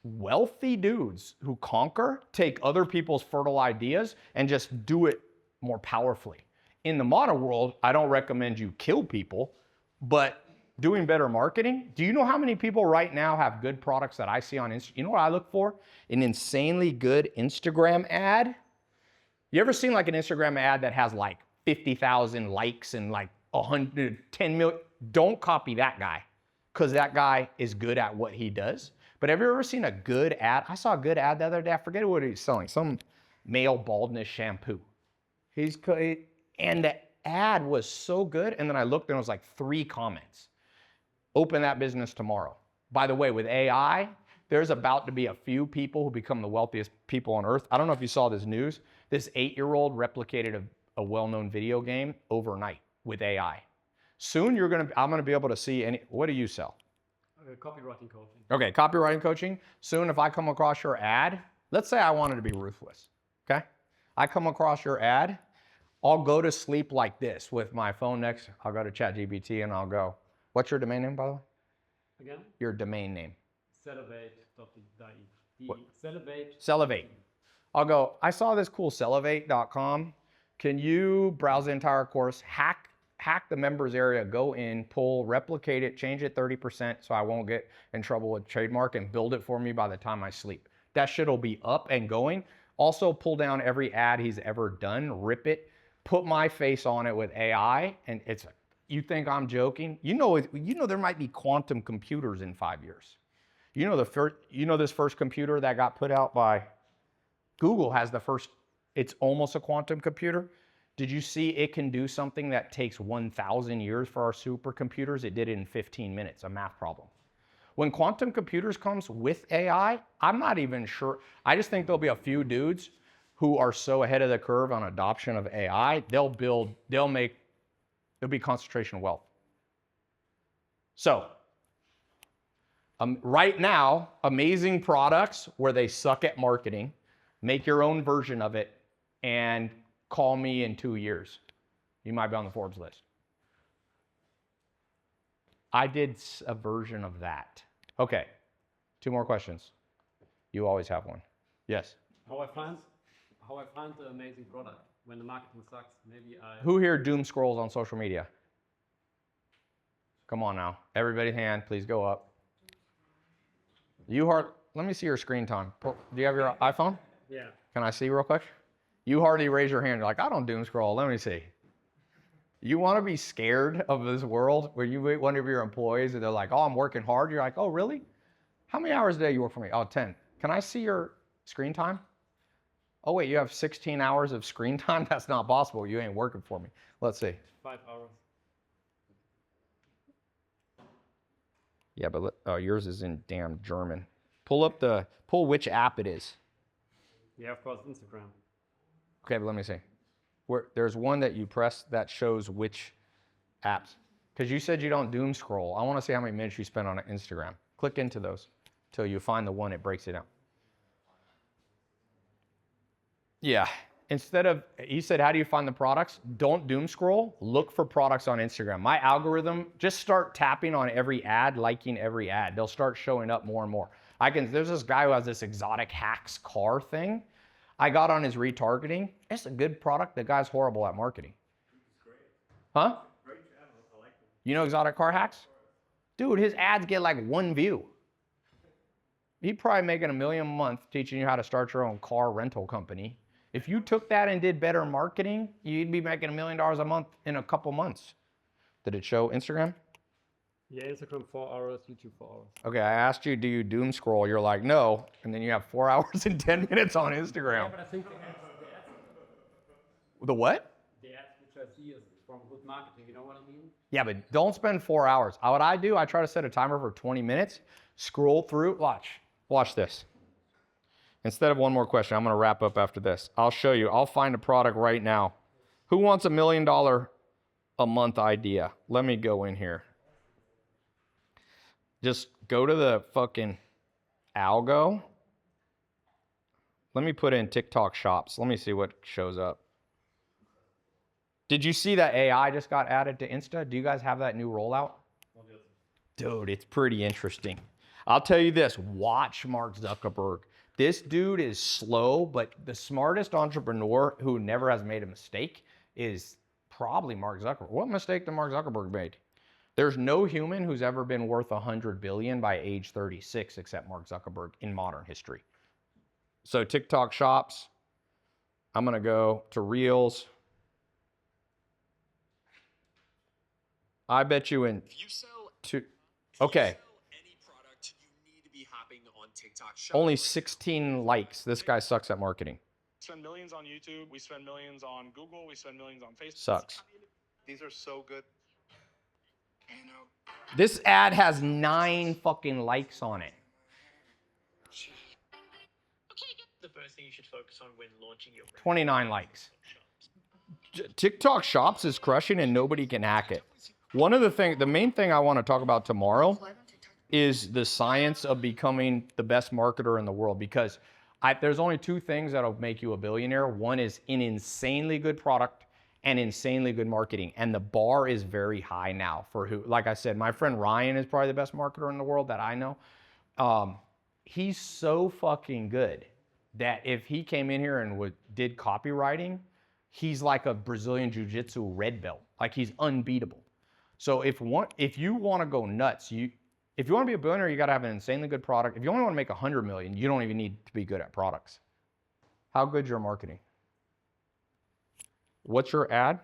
wealthy dudes who conquer take other people's fertile ideas and just do it more powerfully. In the modern world, I don't recommend you kill people, but doing better marketing. Do you know how many people right now have good products that I see on Instagram? You know what I look for? An insanely good Instagram ad. You ever seen like an Instagram ad that has like 50,000 likes and like 110 million. Don't copy that guy, because that guy is good at what he does. But have you ever seen a good ad? I saw a good ad the other day. I forget what he was selling. Some male baldness shampoo. And the ad was so good. And then I looked and it was like 3 comments. Open that business tomorrow. By the way, with AI, there's about to be a few people who become the wealthiest people on earth. I don't know if you saw this news. This 8-year-old replicated a well-known video game overnight with AI. Soon I'm gonna be able to see what do you sell? Copywriting coaching. Okay, copywriting coaching. Soon if I come across your ad, let's say I wanted to be ruthless, okay? I come across your ad, I'll go to sleep like this with my phone next, I'll go to ChatGPT and I'll go, what's your domain name, by the way? Again? Your domain name. Cellivate.de. Cellivate. Cellivate. I'll go, I saw this cool cellivate.com. Can you browse the entire course, hack the members area, go in, pull, replicate it, change it 30% so I won't get in trouble with trademark, and build it for me by the time I sleep. That shit will be up and going. Also pull down every ad he's ever done, rip it, put my face on it with AI, and you think I'm joking? You know there might be quantum computers in 5 years. You know this first computer that got put out by Google has the first, it's almost a quantum computer. Did you see it can do something that takes 1,000 years for our supercomputers? It did it in 15 minutes, a math problem. When quantum computers comes with AI, I'm not even sure. I just think there'll be a few dudes who are so ahead of the curve on adoption of AI, there'll be concentration of wealth. So, right now, amazing products where they suck at marketing, make your own version of it, and call me in 2 years. You might be on the Forbes list. I did a version of that. Okay, 2 more questions. You always have one. Yes? How I find the amazing product when the marketing sucks. Who here doom scrolls on social media? Come on now. Everybody's hand, please go up. Let me see your screen time. Do you have your iPhone? Yeah. Can I see real quick? You hardly raise your hand. You're like, I don't doom scroll. Let me see. You want to be scared of this world where you meet one of your employees and they're like, oh, I'm working hard. You're like, oh, really? How many hours a day you work for me? Oh, 10. Can I see your screen time? Oh, wait, you have 16 hours of screen time? That's not possible. You ain't working for me. Let's see. 5 hours. Yeah, but yours is in damn German. Pull which app it is. Yeah, of course, Instagram. Okay, but let me see. There's one that you press that shows which apps. Because you said you don't doom scroll. I want to see how many minutes you spend on Instagram. Click into those till you find the one, it breaks it down. Yeah. He said, how do you find the products? Don't doom scroll. Look for products on Instagram. My algorithm, just start tapping on every ad, liking every ad. They'll start showing up more and more. There's this guy who has this exotic hacks car thing. I got on his retargeting. It's a good product. The guy's horrible at marketing. It's great. Huh? Great channel. I like it. You know exotic car hacks? Dude, his ads get like 1 view. He'd probably making $1 million a month teaching you how to start your own car rental company. If you took that and did better marketing, you'd be making $1 million a month in a couple months. Did it show Instagram? Yeah, Instagram 4 hours, YouTube 4 hours. Okay, I asked you, do you doom scroll? You're like, no. And then you have 4 hours and 10 minutes on Instagram. Yeah, but I think the ads The what? which I see is from good marketing. You know what I mean? Yeah, but don't spend 4 hours. What I do, I try to set a timer for 20 minutes, scroll through, watch this. Instead of one more question, I'm gonna wrap up after this. I'll show you, I'll find a product right now. Who wants $1 million a month idea? Let me go in here. Just go to the fucking algo. Let me put in TikTok shops. Let me see what shows up. Did you see that AI just got added to Insta? Do you guys have that new rollout? Dude, it's pretty interesting. I'll tell you this, watch Mark Zuckerberg. This dude is slow, but the smartest entrepreneur who never has made a mistake is probably Mark Zuckerberg. What mistake did Mark Zuckerberg make? There's no human who's ever been worth 100 billion by age 36 except Mark Zuckerberg in modern history. So TikTok shops, I'm gonna go to Reels. I bet you in If you sell, two. if Okay. you sell any product, you need to be hopping on TikTok Shop. Only 16 likes. This guy sucks at marketing. Spend millions on YouTube. We spend millions on Google. We spend millions on Facebook. Sucks. These are so good. This ad has 9 fucking likes on it. The first thing you should focus on when launching your brand. 29 likes. TikTok Shops is crushing and nobody can hack it. One of the main thing I want to talk about tomorrow is the science of becoming the best marketer in the world, because there's only 2 things that'll make you a billionaire. One is an insanely good product and insanely good marketing. And the bar is very high now for who, like I said, my friend Ryan is probably the best marketer in the world that I know. He's so fucking good that if he came in here and did copywriting, he's like a Brazilian Jiu-Jitsu red belt. Like, he's unbeatable. So if you want to go nuts, if you want to be a billionaire, you got to have an insanely good product. If you only want to make 100 million, you don't even need to be good at products. How good's your marketing? What's your ad?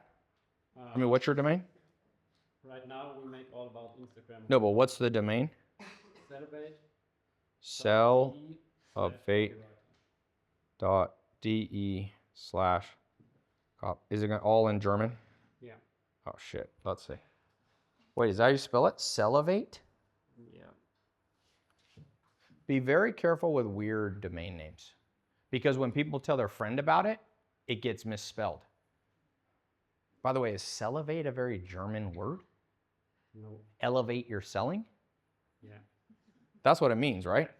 What's your domain? Right now we make all about Instagram. No, but what's the domain? Celebrate. Sellofate.de/. Is it all in German? Yeah. Oh shit. Let's see. Wait, is that how you spell it? Sellevate? Yeah. Be very careful with weird domain names, because when people tell their friend about it, it gets misspelled. By the way, is Sellevate a very German word? No. Elevate your selling? Yeah. That's what it means, right?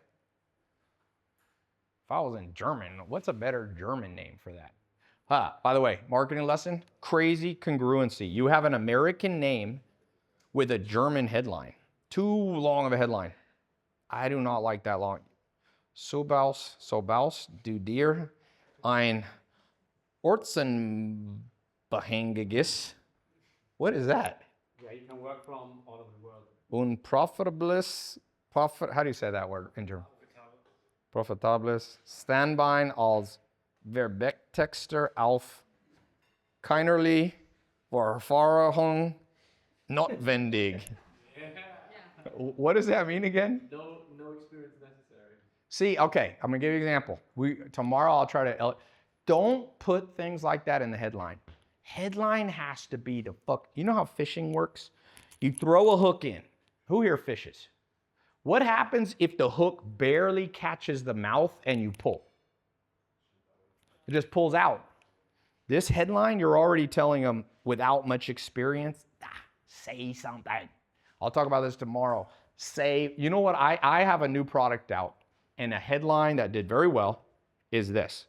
If I was in German, what's a better German name for that? By the way, marketing lesson, crazy congruency. You have an American name with a German headline. Too long of a headline. I do not like that long. Sobaus, du dir ein Ortsenbehängiges. What is that? Yeah, you can work from all over the world. Unprofitables, how do you say that word in German? Profitables. Standbein als Verbecktexter auf keinerlei Verfahrung notwendig. What does that mean again? No experience necessary. See, okay, I'm gonna give you an example. Tomorrow I'll try to, don't put things like that in the headline. Headline has to be you know how fishing works? You throw a hook in. Who here fishes? What happens if the hook barely catches the mouth and you pull? It just pulls out. This headline, you're already telling them without much experience, say something. I'll talk about this tomorrow. You know what? I have a new product out, and a headline that did very well is this.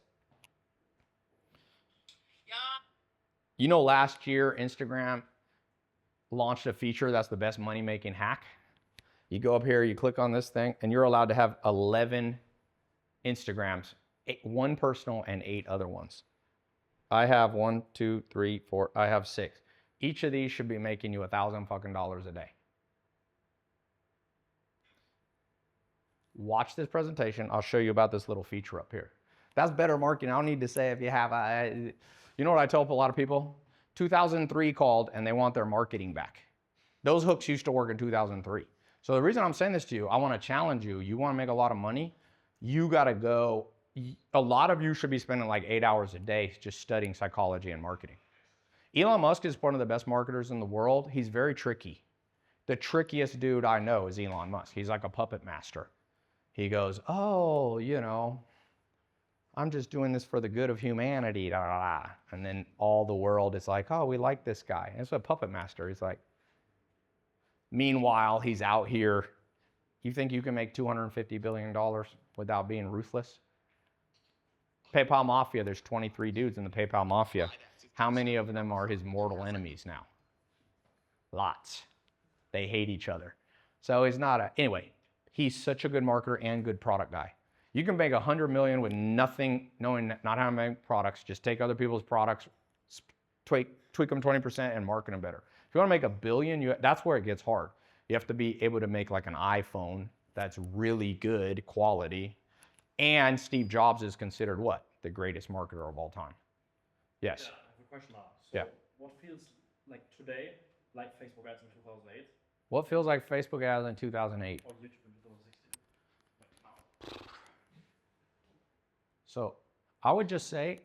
You know, last year, Instagram launched a feature that's the best money-making hack. You go up here, you click on this thing, and you're allowed to have 11 Instagrams, 1 personal and 8 other ones. I have 1, 2, 3, 4, I have 6. Each of these should be making you $1,000 fucking a day. Watch this presentation. I'll show you about this little feature up here. That's better marketing. I don't need to say if you have you know what I tell a lot of people? 2003 called and they want their marketing back. Those hooks used to work in 2003. So the reason I'm saying this to you, I want to challenge you. You want to make a lot of money? You got to go. A lot of you should be spending like 8 hours a day just studying psychology and marketing. Elon Musk is one of the best marketers in the world. He's very tricky. The trickiest dude I know is Elon Musk. He's like a puppet master. He goes, oh, you know, I'm just doing this for the good of humanity, da, da, da. And then all the world is like, oh, we like this guy. And it's a puppet master. He's like, meanwhile, he's out here. You think you can make $250 billion without being ruthless? PayPal Mafia, there's 23 dudes in the PayPal Mafia. How many of them are his mortal enemies now? Lots. They hate each other. So he's not anyway, he's such a good marketer and good product guy. You can make 100 million with nothing, knowing not how to make products. Just take other people's products, tweak them 20% and market them better. If you want to make $1 billion, that's where it gets hard. You have to be able to make like an iPhone that's really good quality. And Steve Jobs is considered what? The greatest marketer of all time. Yes. Yeah, I have a question now. So yeah. what feels like today like Facebook ads in 2008 What feels like Facebook ads in 2008? or YouTube in 2016? Like now. So I would just say,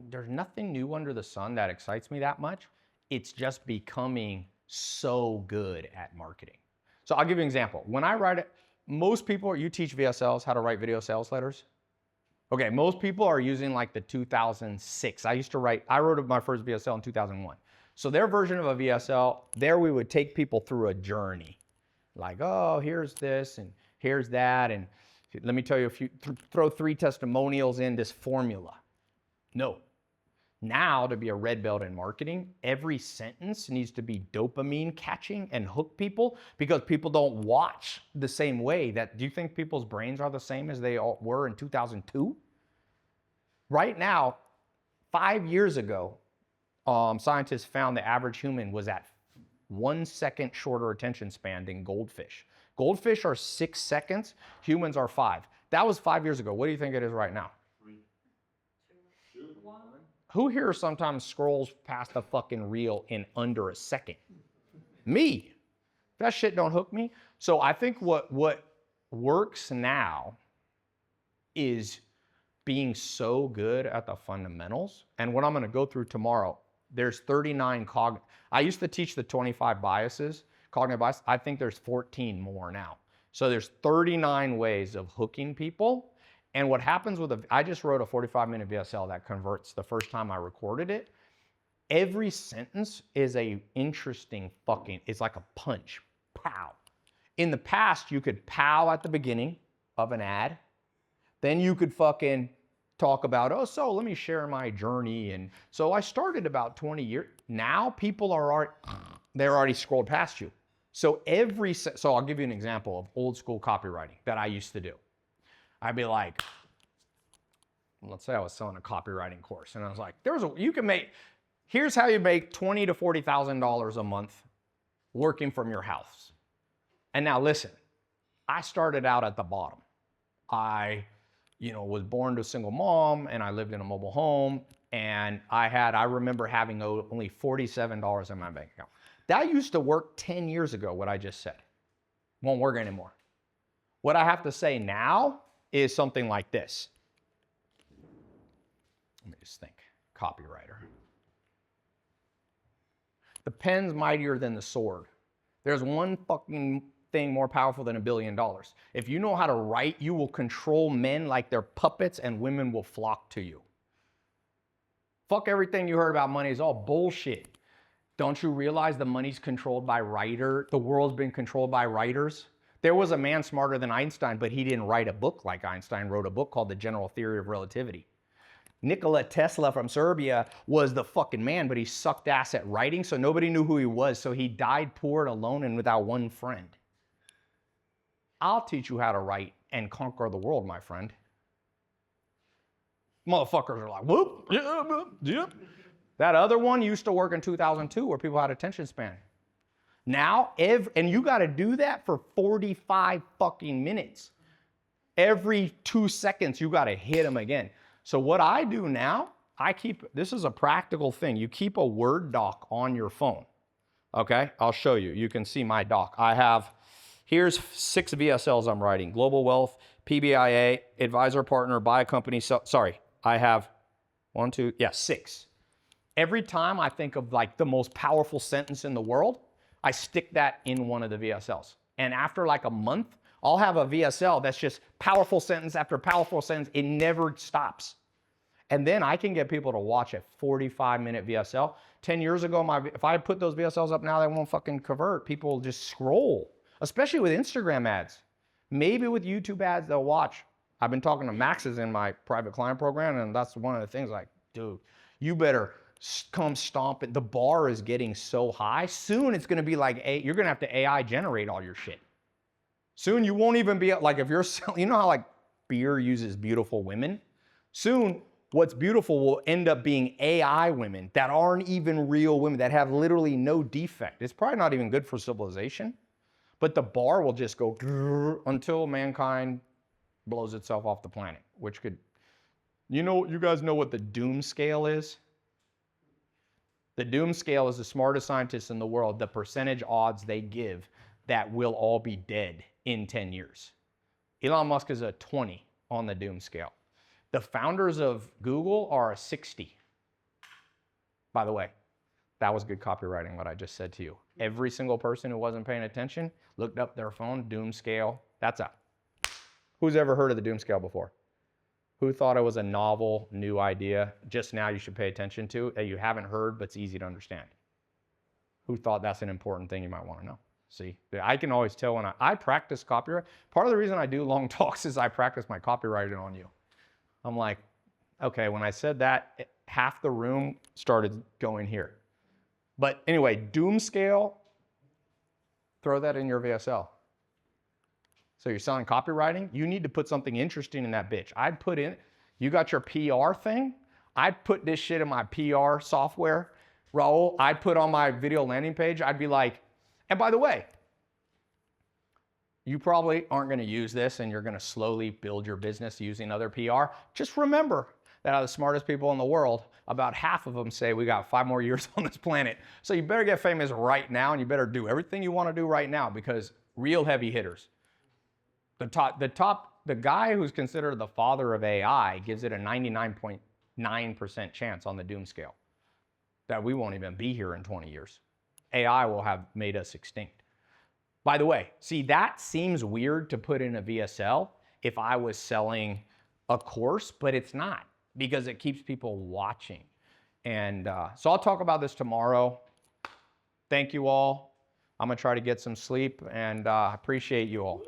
there's nothing new under the sun that excites me that much. It's just becoming so good at marketing. So I'll give you an example. When I write it, most people, you teach VSLs how to write video sales letters. Okay, most people are using like the 2006. I wrote my first VSL in 2001. So their version of a VSL, there we would take people through a journey. Like, oh, here's this and here's that. And let me tell you, if you throw 3 testimonials in this formula. No. Now, to be a red belt in marketing, every sentence needs to be dopamine catching and hook people because people don't watch the same way. Do you think people's brains are the same as they all were in 2002? Right now, 5 years ago, scientists found the average human was at 1 second shorter attention span than goldfish. Goldfish are 6 seconds, humans are 5. That was 5 years ago. What do you think it is right now? 3, 2, 1. Who here sometimes scrolls past a fucking reel in under a second? Me. That shit don't hook me. So I think what works now is being so good at the fundamentals. And what I'm going to go through tomorrow, there's 39 I used to teach the 25 biases, cognitive bias. I think there's 14 more now. So there's 39 ways of hooking people. And what happens I just wrote a 45-minute VSL that converts the first time I recorded it. Every sentence is it's like a punch. Pow. In the past, you could pow at the beginning of an ad. Then you could fucking talk about, so let me share my journey. And so I started about 20 years. Now people they're already scrolled past you. So I'll give you an example of old school copywriting that I used to do. I'd be like, let's say I was selling a copywriting course, and I was like, here's how you make $20,000 to $40,000 a month working from your house. And now listen, I started out at the bottom. I was born to a single mom, and I lived in a mobile home, and I remember having only $47 in my bank account. That used to work 10 years ago, what I just said. Won't work anymore. What I have to say now is something like this. Let me just think. Copywriter. The pen's mightier than the sword. There's one fucking thing more powerful than $1 billion. If you know how to write, you will control men like they're puppets and women will flock to you. Fuck everything you heard about money is all bullshit. Don't you realize the money's controlled by the world's been controlled by writers? There was a man smarter than Einstein, but he didn't write a book like Einstein wrote a book called The General Theory of Relativity. Nikola Tesla from Serbia was the fucking man, but he sucked ass at writing, so nobody knew who he was, so he died poor and alone and without one friend. I'll teach you how to write and conquer the world, my friend. Motherfuckers are like, whoop, yeah. That other one used to work in 2002 where people had attention span. Now, and you got to do that for 45 fucking minutes. Every 2 seconds, you got to hit them again. So what I do now, this is a practical thing. You keep a Word doc on your phone. Okay, I'll show you. You can see my doc. Here's 6 VSLs I'm writing. Global Wealth, PBIA, Advisor Partner, Buy a Company. I have 6. Every time I think of like the most powerful sentence in the world, I stick that in one of the VSLs. And after like a month, I'll have a VSL that's just powerful sentence after powerful sentence. It never stops. And then I can get people to watch a 45-minute VSL. 10 years ago, if I put those VSLs up now, they won't fucking convert. People will just scroll, especially with Instagram ads. Maybe with YouTube ads, they'll watch. I've been talking to Maxes in my private client program, and that's one of the things like, dude, you better come stomp it. The bar is getting so high. Soon it's going to be like, you're going to have to AI generate all your shit. Soon you won't even be like, if you're selling, you know how like beer uses beautiful women? Soon what's beautiful will end up being AI women that aren't even real women, that have literally no defect. It's probably not even good for civilization, but the bar will just go until mankind blows itself off the planet, which could, you guys know what the doom scale is? The doom scale is the smartest scientists in the world, the percentage odds they give that we'll all be dead in 10 years. Elon Musk is a 20 on the doom scale. The founders of Google are a 60. By the way, that was good copywriting, what I just said to you. Every single person who wasn't paying attention looked up their phone, doom scale. That's a. Who's ever heard of the doom scale before? Who thought it was a novel, new idea, just now you should pay attention to, that you haven't heard, but it's easy to understand? Who thought that's an important thing you might want to know? See, I can always tell when I practice copyright. Part of the reason I do long talks is I practice my copywriting on you. I'm like, okay, when I said that, half the room started going here. But anyway, doom scale, throw that in your VSL. So you're selling copywriting, you need to put something interesting in that bitch. I'd put in, you got your PR thing, I'd put this shit in my PR software. Raul, I'd put on my video landing page, I'd be like, and by the way, you probably aren't gonna use this and you're gonna slowly build your business using other PR. Just remember that out of the smartest people in the world, about half of them say we got 5 more years on this planet. So you better get famous right now and you better do everything you wanna do right now because real heavy hitters. The guy who's considered the father of AI gives it a 99.9% chance on the doom scale that we won't even be here in 20 years. AI will have made us extinct. By the way, see, that seems weird to put in a VSL if I was selling a course, but it's not because it keeps people watching. And so I'll talk about this tomorrow. Thank you all. I'm gonna try to get some sleep and appreciate you all.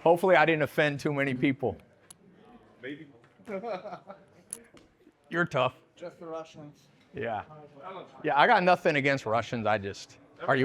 Hopefully I didn't offend too many people. Maybe. You're tough. Just the Russians. Yeah. Yeah, I got nothing against Russians. Are you?